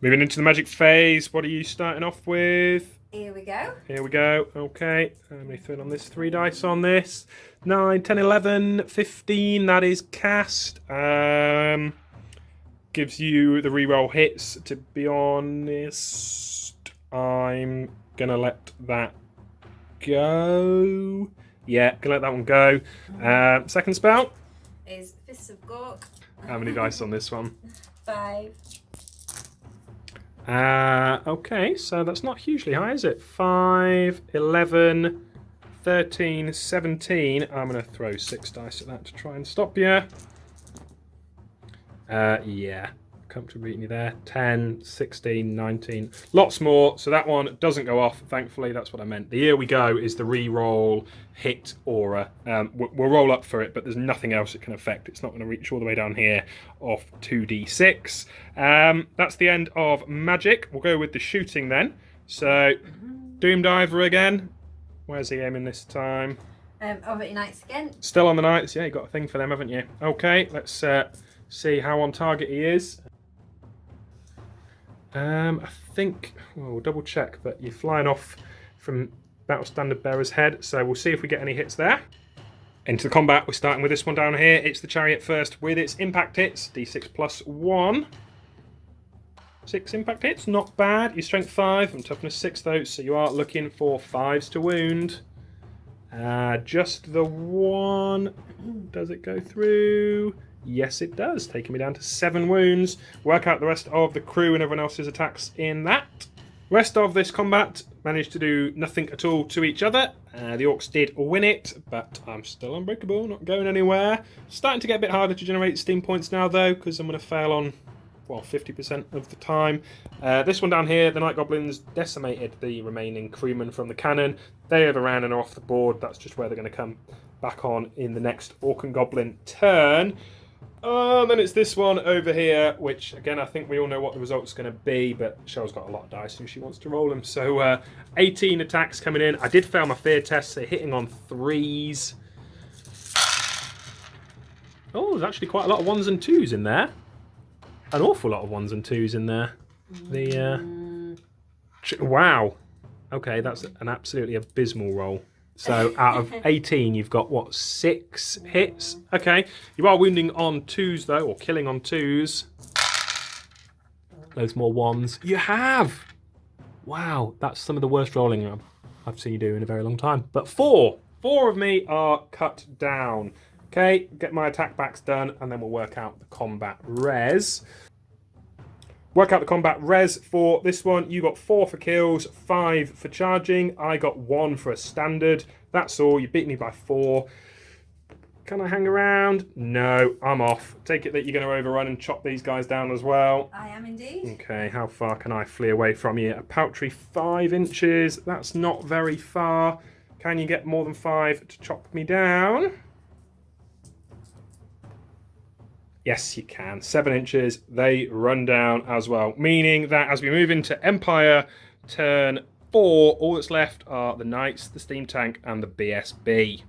Moving into the magic phase, what are you starting off with? Here we go. Here we go. Okay. Let me throw on this 3 dice on this. 9, 10, 11, 15. That is cast. Gives you the reroll hits. To be honest, I'm going to let that go. Yeah, going to let that one go. Second spell. Is Fists of Gork. How many dice on this one? 5. Okay, so that's not hugely high, is it? 5, 11, 13, 17. I'm going to throw 6 dice at that to try and stop you. Yeah, comfortably beating you there. 10, 16, 19. Lots more, so that one doesn't go off, thankfully. That's what I meant. The Here We Go is the re-roll hit aura. We'll roll up for it, but there's nothing else it can affect. It's not going to reach all the way down here off 2d6. That's the end of magic. We'll go with the shooting then. So, Doom Diver again. Where's he aiming this time? Over at your Knights again. Still on the Knights. Yeah, you got a thing for them, haven't you? Okay, let's see how on target he is. I think, well, we'll double check, but you're flying off from Battle Standard Bearer's head, so we'll see if we get any hits there. Into the combat, we're starting with this one down here. It's the Chariot first with its impact hits, d6 plus 1. 6 impact hits, not bad. Your strength 5 and toughness 6 though, so you are looking for 5s to wound. Just the one. Does it go through? Yes, it does, taking me down to 7 wounds. Work out the rest of the crew and everyone else's attacks in that. Rest of this combat managed to do nothing at all to each other. The Orcs did win it, but I'm still unbreakable, not going anywhere. Starting to get a bit harder to generate steam points now, though, because I'm going to fail on, well, 50% of the time. This one down here, the Night Goblins decimated the remaining crewmen from the cannon. They overran and are off the board. That's just where they're going to come back on in the next Orc and Goblin turn. Then it's this one over here, which, again, I think we all know what the result's going to be, but Cheryl's got a lot of dice and she wants to roll them. So, 18 attacks coming in. I did fail my fear test, so hitting on 3s. Oh, there's actually quite a lot of 1s and 2s in there. An awful lot of 1s and 2s in there. Wow. Okay, that's an absolutely abysmal roll. So out of 18, you've got, what, 6 hits? Okay. You are wounding on 2s, though, or killing on 2s. Loads more 1s. You have! Wow, that's some of the worst rolling I've seen you do in a very long time. But 4! 4 of me are cut down. Okay, get my attack backs done, and then we'll work out the combat res. Work out the combat res for this one. You got 4 for kills, 5 for charging. I got 1 for a standard. That's all. You beat me by 4. Can I hang around? No, I'm off. Take it that you're going to overrun and chop these guys down as well. I am indeed. Okay, how far can I flee away from you? A paltry 5 inches. That's not very far. Can you get more than 5 to chop me down? Yes, you can. 7 inches. They run down as well. Meaning that as we move into Empire turn 4, all that's left are the Knights, the Steam Tank, and the BSB.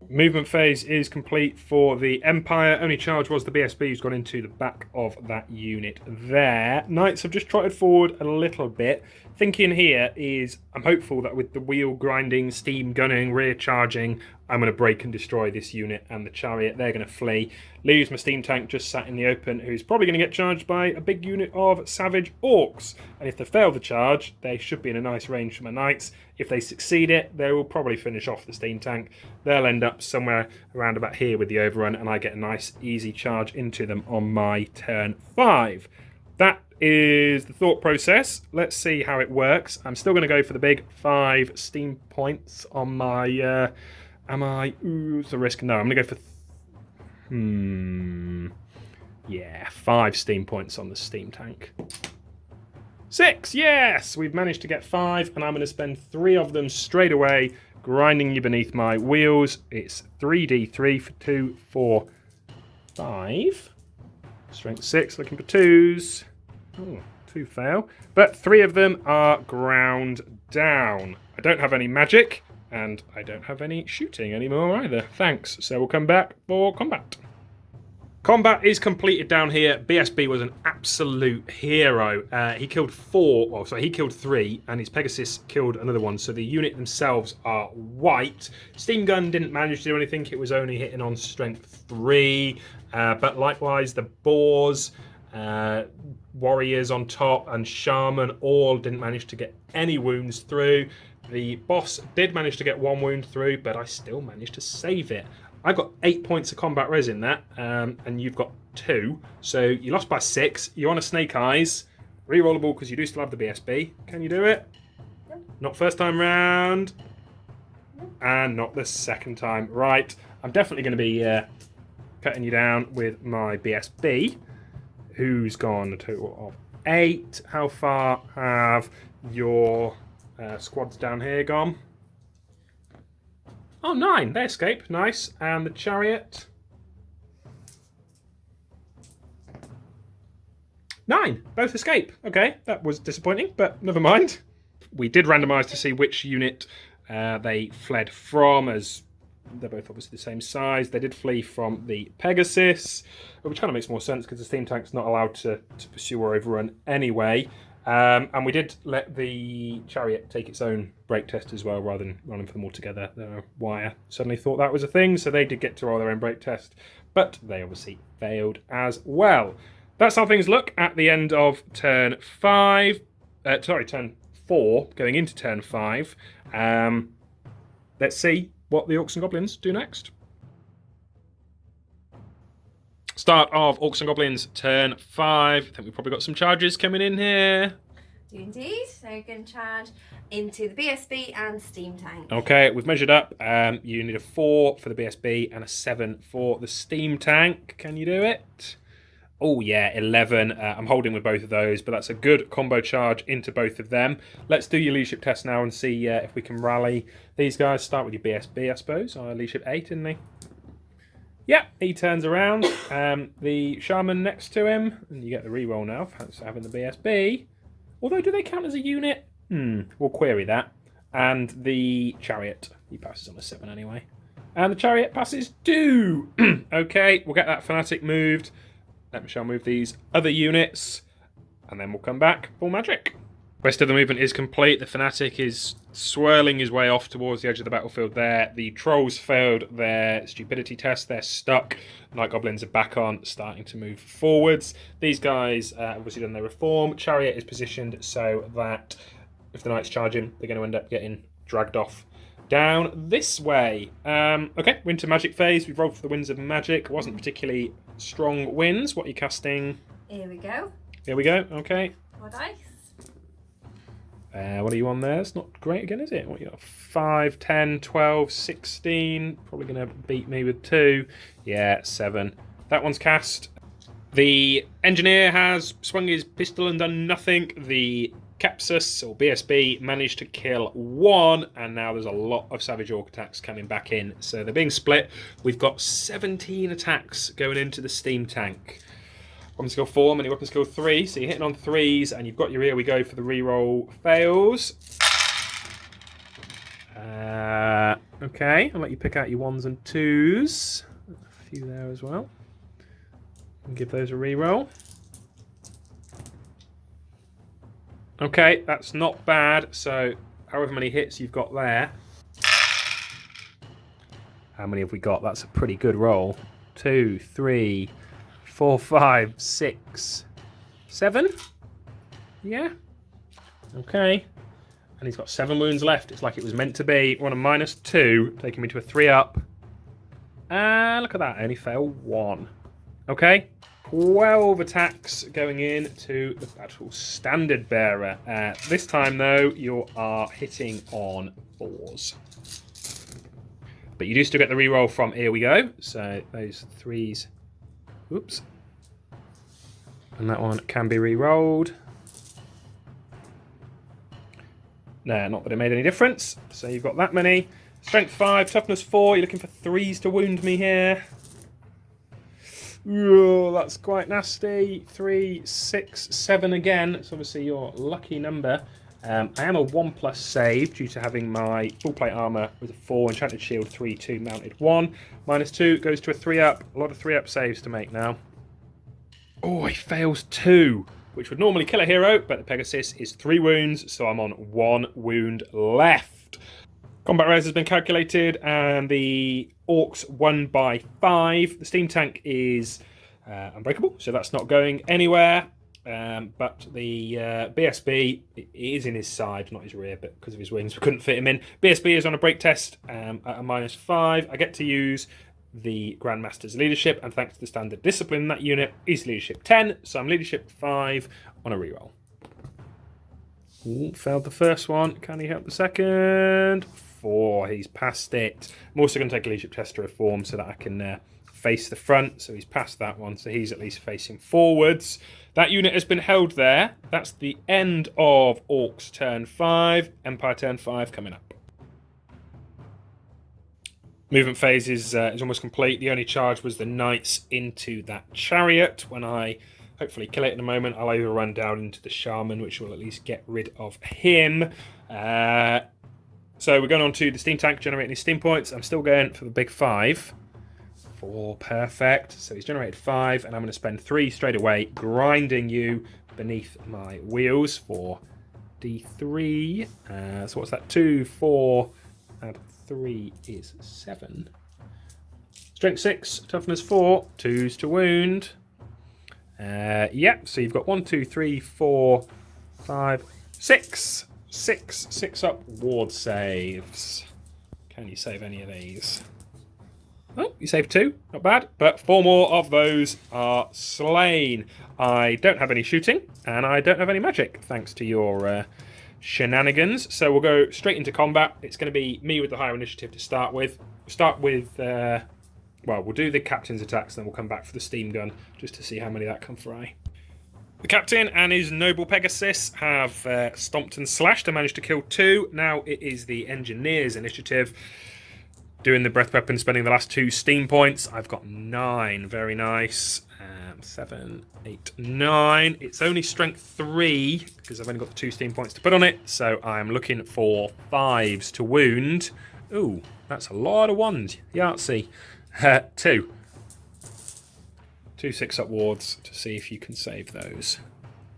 Movement phase is complete for the Empire. Only charge was the BSB who's gone into the back of that unit there. Knights have just trotted forward a little bit. Thinking here is, I'm hopeful that with the wheel grinding, steam gunning, rear charging, I'm going to break and destroy this unit and the chariot. They're going to flee. Leaves my steam tank just sat in the open, who's probably going to get charged by a big unit of savage orcs. And if they fail the charge, they should be in a nice range for my knights. If they succeed it, they will probably finish off the steam tank. They'll end up somewhere around about here with the overrun, and I get a nice easy charge into them on my turn 5. That is the thought process. Let's see how it works. I'm still going to go for the big 5 steam points on my... it's a risk. No, I'm going to go for... Yeah, 5 steam points on the steam tank. 6, yes! We've managed to get 5, and I'm going to spend 3 of them straight away grinding you beneath my wheels. It's 3d3 for 2, 4, 5. Strength 6, looking for 2s. Oh, 2 fail. But 3 of them are ground down. I don't have any magic, and I don't have any shooting anymore either. Thanks. So we'll come back for combat. Combat is completed down here. BSB was an absolute hero. He killed 3, and his Pegasus killed another one. So the unit themselves are wiped. Steam Gun didn't manage to do anything. It was only hitting on strength 3. But likewise, the Boars, Warriors on top, and Shaman all didn't manage to get any wounds through. The boss did manage to get 1 wound through, but I still managed to save it. I've got 8 points of combat res in that, and you've got 2. So you lost by 6. You're on a Snake Eyes. Rerollable because you do still have the BSB. Can you do it? No. Not first time round. No. And not the second time. Right. I'm definitely going to be cutting you down with my BSB, who's gone a total of 8. How far have your squads down here gone? Oh, 9. They escape. Nice. And the chariot? 9. Both escape. Okay, that was disappointing, but never mind. We did randomise to see which unit they fled from, as they're both obviously the same size. They did flee from the Pegasus, which kind of makes more sense because the steam tank's not allowed to pursue or overrun anyway. And we did let the chariot take its own break test as well, rather than running for them all together. The wire suddenly thought that was a thing, so they did get to roll their own break test, but they obviously failed as well. That's how things look at the end of turn 5. Turn 4, going into turn 5. Let's see what the Orcs and Goblins do next. Start of Orcs and Goblins, turn 5. I think we've probably got some charges coming in here. Do indeed. So you're going to charge into the BSB and steam tank. Okay, we've measured up. You need a 4 for the BSB and a 7 for the steam tank. Can you do it? Oh yeah, 11. I'm holding with both of those, but that's a good combo charge into both of them. Let's do your leadership test now and see if we can rally these guys. Start with your BSB, I suppose. Leadership 8, isn't he? Yeah, he turns around. The Shaman next to him, and you get the reroll now for having the BSB. Although, do they count as a unit? We'll query that. And the Chariot, he passes on a 7 anyway. And the Chariot passes 2. Okay, we'll get that Fanatic moved. Let Michelle move these other units, and then we'll come back for magic. Rest of the movement is complete. The Fanatic is swirling his way off towards the edge of the battlefield there. The Trolls failed their stupidity test. They're stuck. Night Goblins are back on, starting to move forwards. These guys obviously done their reform. Chariot is positioned so that if the Knights charge him, they're going to end up getting dragged off down this way. Okay, we're into magic phase. We've rolled for the winds of magic. It wasn't particularly strong winds. What are you casting? Here we go. Here we go. Okay. More dice. What are you on there? It's not great again, is it? What you got? 5, 10, 12, 16. Probably going to beat me with 2. Yeah, 7. That one's cast. The Engineer has swung his pistol and done nothing. The Capsus, or BSB, managed to kill 1, and now there's a lot of Savage Orc attacks coming back in. So they're being split. We've got 17 attacks going into the steam tank. Weapon skill 4, many weapon skill 3, so you're hitting on 3s, and you've got your here we go for the reroll fails. Okay, I'll let you pick out your 1s and 2s. A few there as well. And give those a reroll. Okay, that's not bad. So, however many hits you've got there. How many have we got? That's a pretty good roll. 2, 3, 4, 5, 6, 7. Yeah. Okay. And he's got 7 wounds left. It's like it was meant to be. We're on a -2, taking me to a 3 up. And look at that. I only failed 1. Okay. 12 attacks going in to the Battle Standard Bearer. This time, though, you are hitting on 4s. But you do still get the reroll from here we go. So those 3s. Oops. And that one can be re-rolled. No, not that it made any difference. So you've got that many. Strength 5, toughness 4. You're looking for 3s to wound me here. Oh, that's quite nasty. 3, 6, 7 again. It's obviously your lucky number. I am a 1+ save due to having my full plate armour with a 4, enchanted shield 3, 2, mounted 1. -2 goes to a 3-up. A lot of 3-up saves to make now. Oh, he fails 2, which would normally kill a hero, but the Pegasus is 3 wounds, so I'm on 1 wound left. Combat res has been calculated, and the Orcs won by 5. The steam tank is unbreakable, so that's not going anywhere. But the BSB is in his side, not his rear, but because of his wings, we couldn't fit him in. BSB is on a break test at a -5. I get to use the Grandmaster's leadership, and thanks to the standard discipline in that unit, he's leadership 10, so I'm leadership 5 on a reroll. Ooh, failed the first one. Can he help the second? 4. He's passed it. I'm also going to take a leadership test to reform so that I can face the front. So he's passed that one. So he's at least facing forwards. That unit has been held there. That's the end of Orcs turn 5. Empire turn 5 coming up. Movement phase is almost complete. The only charge was the knights into that chariot. When I hopefully kill it in a moment, I'll either run down into the shaman, which will at least get rid of him. So we're going on to the steam tank, generating his steam points. I'm still going for the big 5. 4, perfect. So he's generated 5, and I'm going to spend 3 straight away, grinding you beneath my wheels for D3. So what's that? 2, 4, and 3 is 7. Strength 6, toughness 4, 2s to wound. Yeah, so you've got 1, 2, 3, 4, 5, 6. 6 up ward saves. Can you save any of these? Oh, you saved 2, not bad, but 4 more of those are slain. I don't have any shooting, and I don't have any magic, thanks to your shenanigans. So we'll go straight into combat. It's going to be me with the higher initiative to start with. Well, we'll do the captain's attacks, then we'll come back for the steam gun, just to see how many that can fry. The captain and his noble Pegasus have stomped and slashed and managed to kill 2. Now it is the engineer's initiative. Doing the breath weapon, spending the last 2 steam points. I've got 9, very nice. 7, 8, 9. It's only strength 3, because I've only got the 2 steam points to put on it. So I'm looking for 5s to wound. Ooh, that's a lot of 1s. Yahtzee. 2. 2 6-up wards to see if you can save those.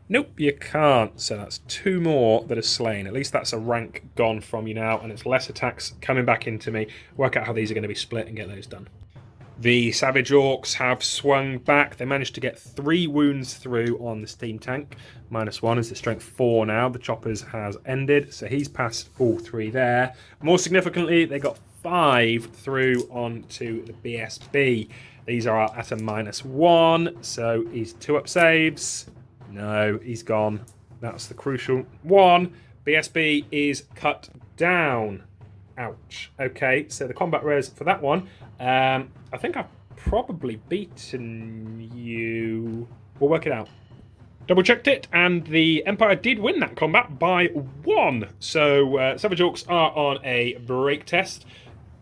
Nope, you can't. So that's 2 more that are slain. At least that's a rank gone from you now, and it's less attacks coming back into me. Work out how these are going to be split and get those done. The Savage Orcs have swung back. They managed to get 3 wounds through on the steam tank. -1 is the strength 4 now. The choppers has ended, so he's passed all 3 there. More significantly, they got 5 through onto the BSB. These are at a -1, so he's 2-up saves. No, he's gone. That's the crucial one. BSB is cut down. Ouch. Okay, so the combat res for that one. I think I've probably beaten you. We'll work it out. Double checked it, and the Empire did win that combat by 1. So Savage Orcs are on a break test.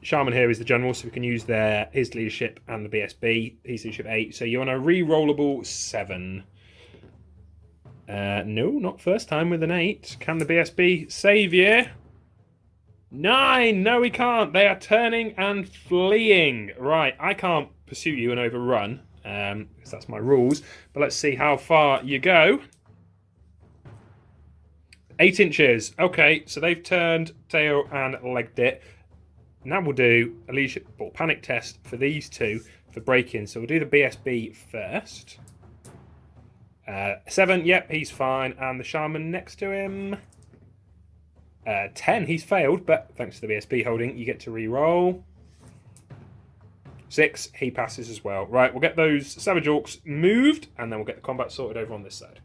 Shaman here is the general, so we can use his leadership and the BSB. He's leadership 8, so you're on a re-rollable 7. No, not first time with an 8. Can the BSB save you? 9! No, we can't. They are turning and fleeing. Right, I can't pursue you and overrun, because that's my rules. But let's see how far you go. 8 inches. Okay, so they've turned tail and legged it. Now we'll do a leadership or panic test for these 2 for break-in. So we'll do the BSB first. 7, yep, he's fine. And the shaman next to him. 10, he's failed, but thanks to the BSB holding, you get to re-roll. 6, he passes as well. Right, we'll get those Savage Orcs moved, and then we'll get the combat sorted over on this side.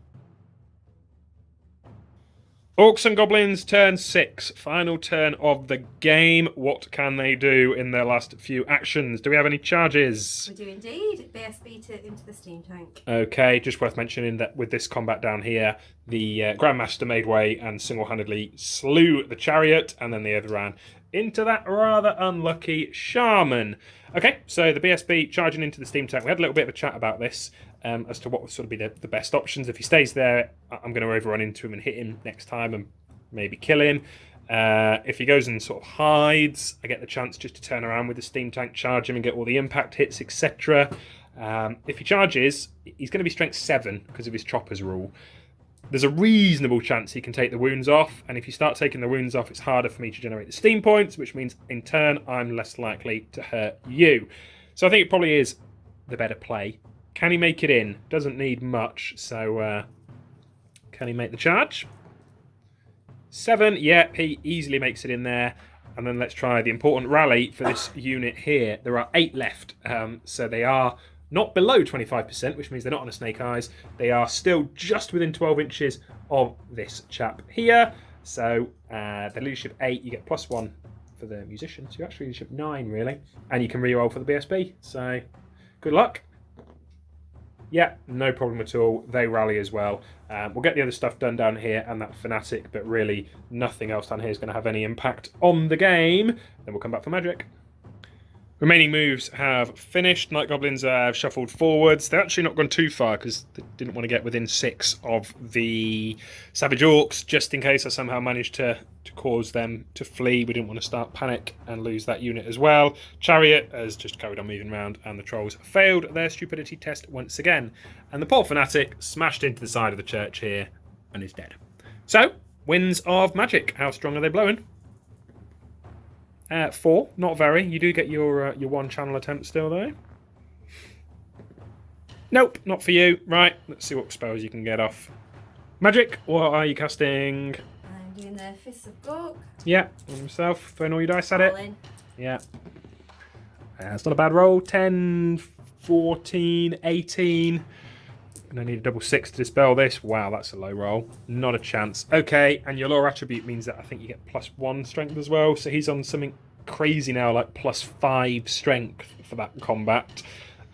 Orcs and Goblins, turn 6. Final turn of the game. What can they do in their last few actions? Do we have any charges? We do indeed. BSB into the steam tank. Okay, just worth mentioning that with this combat down here, the Grandmaster made way and single-handedly slew the chariot, and then the other ran into that rather unlucky Shaman. Okay, so the BSB charging into the steam tank. We had a little bit of a chat about this as to what would sort of be the best options. If he stays there, I'm going to overrun into him and hit him next time and maybe kill him. If he goes and sort of hides, I get the chance just to turn around with the steam tank, charge him and get all the impact hits, etc. If he charges, he's going to be strength 7 because of his choppers rule. There's a reasonable chance he can take the wounds off, and if you start taking the wounds off, it's harder for me to generate the steam points, which means in turn I'm less likely to hurt you. So I think it probably is the better play. Can he make it in? Doesn't need much, so can he make the charge? 7, yeah, he easily makes it in there. And then let's try the important rally for this unit here. There are 8 left, so they are not below 25%, which means they're not on a snake eyes. They are still just within 12 inches of this chap here. So the leadership 8, you get +1 for the musician. So you're actually leadership 9, really. And you can reroll for the BSB. So good luck. Yeah, no problem at all. They rally as well. We'll get the other stuff done down here and that fanatic, but really nothing else down here is going to have any impact on the game. Then we'll come back for magic. Remaining moves have finished. Night Goblins have shuffled forwards. They're actually not gone too far because they didn't want to get within 6 of the Savage Orcs, just in case I somehow managed to cause them to flee. We didn't want to start panic and lose that unit as well. Chariot has just carried on moving around, and the Trolls failed their stupidity test once again. And the poor Fanatic smashed into the side of the church here and is dead. So, winds of magic. How strong are they blowing? 4, not very. You do get your 1 channel attempt still, though. Nope, not for you. Right, let's see what spells you can get off. Magic, what are you casting? I'm doing the Fists of Gork. Yeah, on himself. Throwing all your dice at it. In. Yeah. It's not a bad roll. 10, 14, 18. And I need a double 6 to dispel this. Wow, that's a low roll. Not a chance. Okay, and your lore attribute means that I think you get +1 strength as well. So he's on something crazy now, like +5 strength for that combat.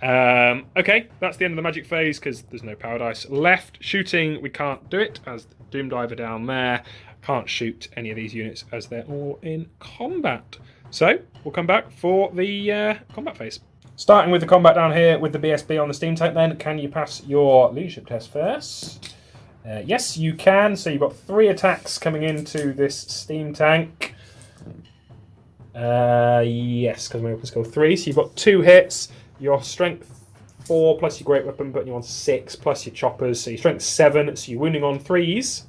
Okay, that's the end of the magic phase because there's no power dice left. Shooting, we can't do it as Doom Diver down there. Can't shoot any of these units as they're all in combat. So we'll come back for the combat phase. Starting with the combat down here with the BSB on the steam tank then, can you pass your leadership test first? Yes, you can. So you've got 3 attacks coming into this steam tank. Yes, because my weapon skill 3. So you've got 2 hits. Your strength 4 plus your great weapon, putting you on 6 plus your choppers. So your strength 7. So you're wounding on 3s.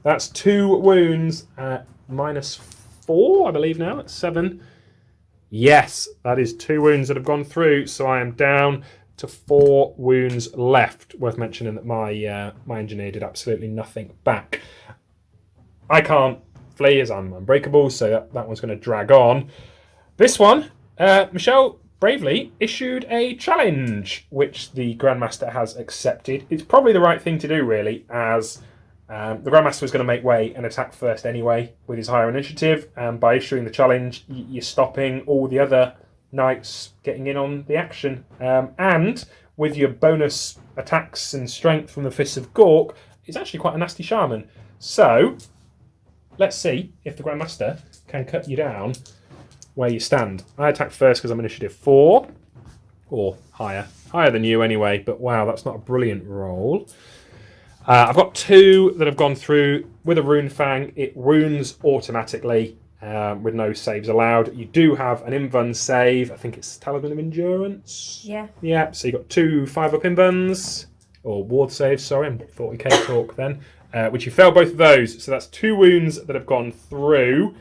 That's 2 wounds at -4, I believe now. That's 7. Yes, that is 2 wounds that have gone through, so I am down to 4 wounds left. Worth mentioning that my engineer did absolutely nothing back. I can't flee as I'm unbreakable, so that one's going to drag on. This one, Michelle bravely issued a challenge, which the Grandmaster has accepted. It's probably the right thing to do, really, as the Grandmaster was going to make way and attack first anyway with his higher initiative, and by issuing the challenge, you're stopping all the other knights getting in on the action. And with your bonus attacks and strength from the Fists of Gork, it's actually quite a nasty shaman. So, let's see if the Grandmaster can cut you down where you stand. I attack first because I'm initiative 4, or higher. Higher than you anyway, but wow, that's not a brilliant roll. I've got 2 that have gone through with a Rune Fang. It runes automatically with no saves allowed. You do have an invuln save. I think it's Talisman of Endurance. Yeah. Yeah, so you've got 2 5-up invuns, or ward saves, sorry, I'm 40k talk then, which you fail both of those. So that's 2 wounds that have gone through.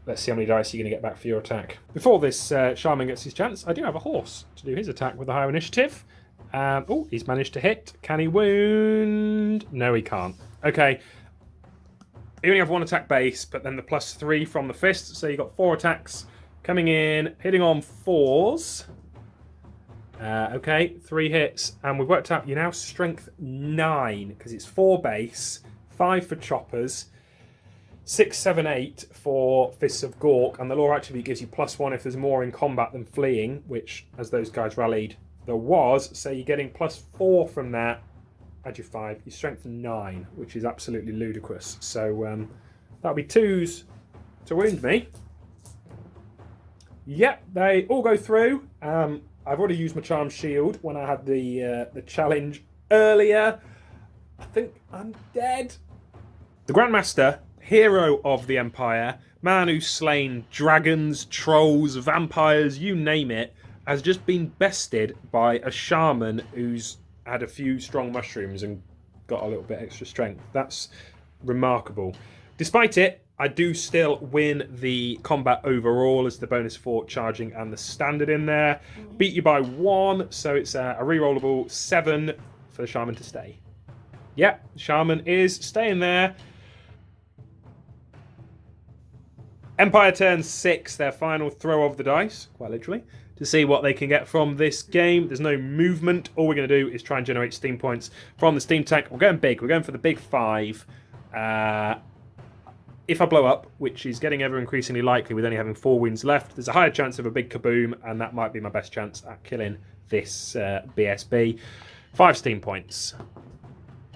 Let's see how many dice you're going to get back for your attack. Before this shaman gets his chance, I do have a horse to do his attack with a higher initiative. Oh, he's managed to hit. Can he wound? No, he can't. Okay. You only have 1 attack base, but then the +3 from the fist. So you've got 4 attacks coming in, hitting on 4s. Okay, 3 hits. And we've worked out you're now strength 9, because it's 4 base, 5 for choppers, 6, 7, 8 for Fists of Gork. And the lore attribute gives you +1 if there's more in combat than fleeing, which, as those guys rallied, there was, so you're getting +4 from that. Add your 5, your strength 9, which is absolutely ludicrous. So that'll be 2s to wound me. Yep, they all go through. I've already used my Charmed Shield when I had the challenge earlier. I think I'm dead. The Grandmaster, hero of the Empire, man who's slain dragons, trolls, vampires, you name it, has just been bested by a shaman who's had a few strong mushrooms and got a little bit extra strength. That's remarkable. Despite it, I do still win the combat overall as the bonus for charging and the standard in there. Beat you by 1, so it's a rerollable 7 for the shaman to stay. Yep, shaman is staying there. Empire turns 6, their final throw of the dice, quite literally, to see what they can get from this game. There's no movement. All we're going to do is try and generate steam points from the steam tank. We're going big. We're going for the big 5. If I blow up, which is getting ever increasingly likely with only having 4 wounds left, there's a higher chance of a big kaboom, and that might be my best chance at killing this BSB. 5 steam points.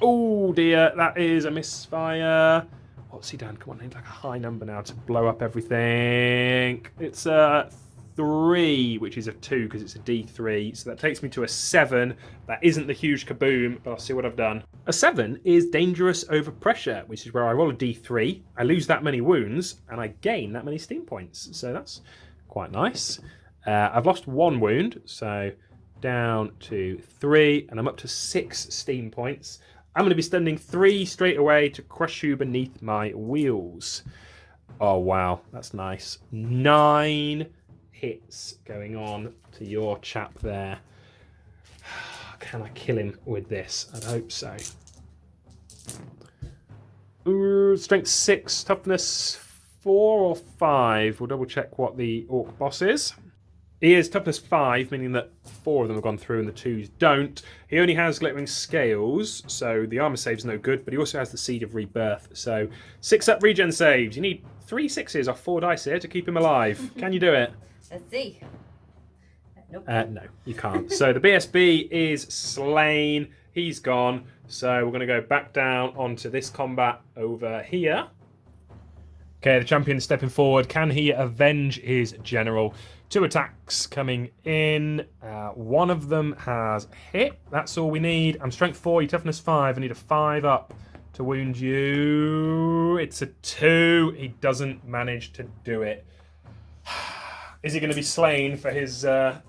Oh dear, that is a misfire. What's he done? Come on, I need like a high number now to blow up everything. It's a 3, which is a 2 because it's a D3. So that takes me to a 7. That isn't the huge kaboom, but I'll see what I've done. A 7 is dangerous over pressure, which is where I roll a D3. I lose that many wounds, and I gain that many steam points. So that's quite nice. I've lost 1 wound, so down to 3, and I'm up to 6 steam points. I'm going to be spending 3 straight away to crush you beneath my wheels. Oh, wow. That's nice. 9 hits going on to your chap there. Can I kill him with this? I'd hope so. Ooh, strength 6, toughness 4 or 5. We'll double check what the orc boss is. He is toughness 5, meaning that 4 of them have gone through and the 2s don't. He only has glittering scales, so the armor save's no good, but he also has the Seed of Rebirth. So 6 up regen saves. You need 3 6s off 4 dice here to keep him alive. Can you do it? Let's see. Nope. No, you can't. So the BSB is slain. He's gone. So we're going to go back down onto this combat over here. Okay, the champion is stepping forward. Can he avenge his general? 2 attacks coming in. 1 of them has hit. That's all we need. I'm strength 4, toughness 5. I need a 5 up to wound you. It's a 2. He doesn't manage to do it. Is he going to be slain for his... can't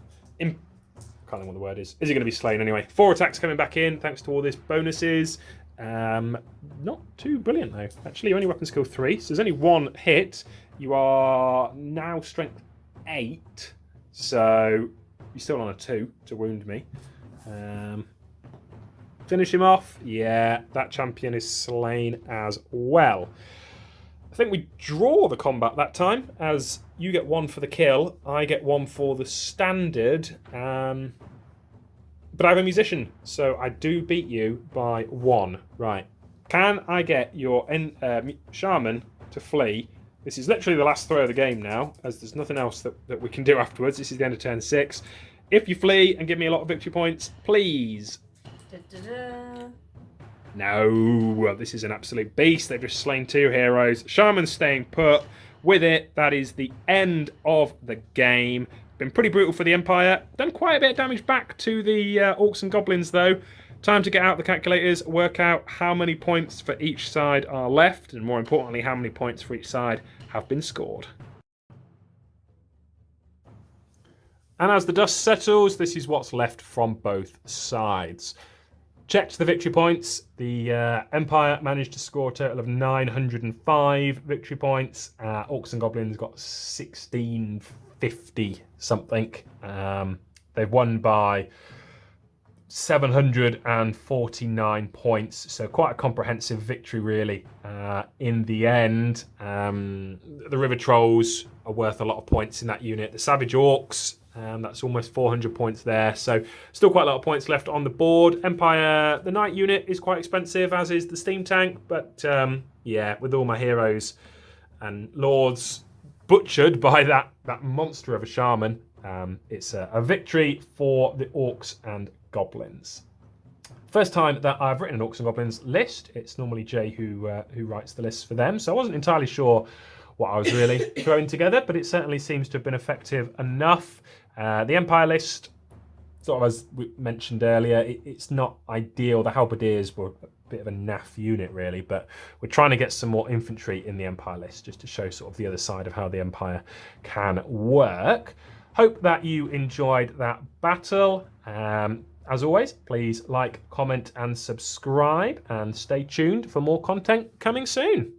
remember what the word is. Is he going to be slain anyway? 4 attacks coming back in thanks to all this bonuses. Not too brilliant though. Actually, your only weapon skill 3, so there's only 1 hit. You are now strength 8, so you're still on a 2 to wound me. Finish him off. Yeah, that champion is slain as well. I think we draw the combat that time, as you get 1 for the kill, I get 1 for the standard. But I have a musician, so I do beat you by 1. Right. Can I get your shaman to flee? This is literally the last throw of the game now, as there's nothing else that we can do afterwards. This is the end of turn 6. If you flee and give me a lot of victory points, please. Da-da-da. No, this is an absolute beast. They've just slain 2 heroes. Shaman's staying put. With it, that is the end of the game. Been pretty brutal for the Empire. Done quite a bit of damage back to the Orcs and Goblins, though. Time to get out the calculators, work out how many points for each side are left, and more importantly, how many points for each side have been scored. And as the dust settles, this is what's left from both sides. Checked the victory points. The Empire managed to score a total of 905 victory points. Orcs and Goblins got 1650 something. They've won by 749 points, so quite a comprehensive victory really. In the end, the River Trolls are worth a lot of points in that unit. The Savage Orcs, that's almost 400 points there, so still quite a lot of points left on the board. Empire, the Knight unit is quite expensive, as is the Steam Tank, but yeah, with all my heroes and lords butchered by that monster of a shaman, it's a victory for the Orcs and Goblins. First time that I've written an Orcs and Goblins list. It's normally Jay who writes the lists for them, so I wasn't entirely sure what I was really throwing together, but it certainly seems to have been effective enough. The Empire list, sort of as we mentioned earlier, it's not ideal. The Halberdiers were a bit of a naff unit, really, but we're trying to get some more infantry in the Empire list just to show sort of the other side of how the Empire can work. Hope that you enjoyed that battle. As always, please like, comment, and subscribe, and stay tuned for more content coming soon.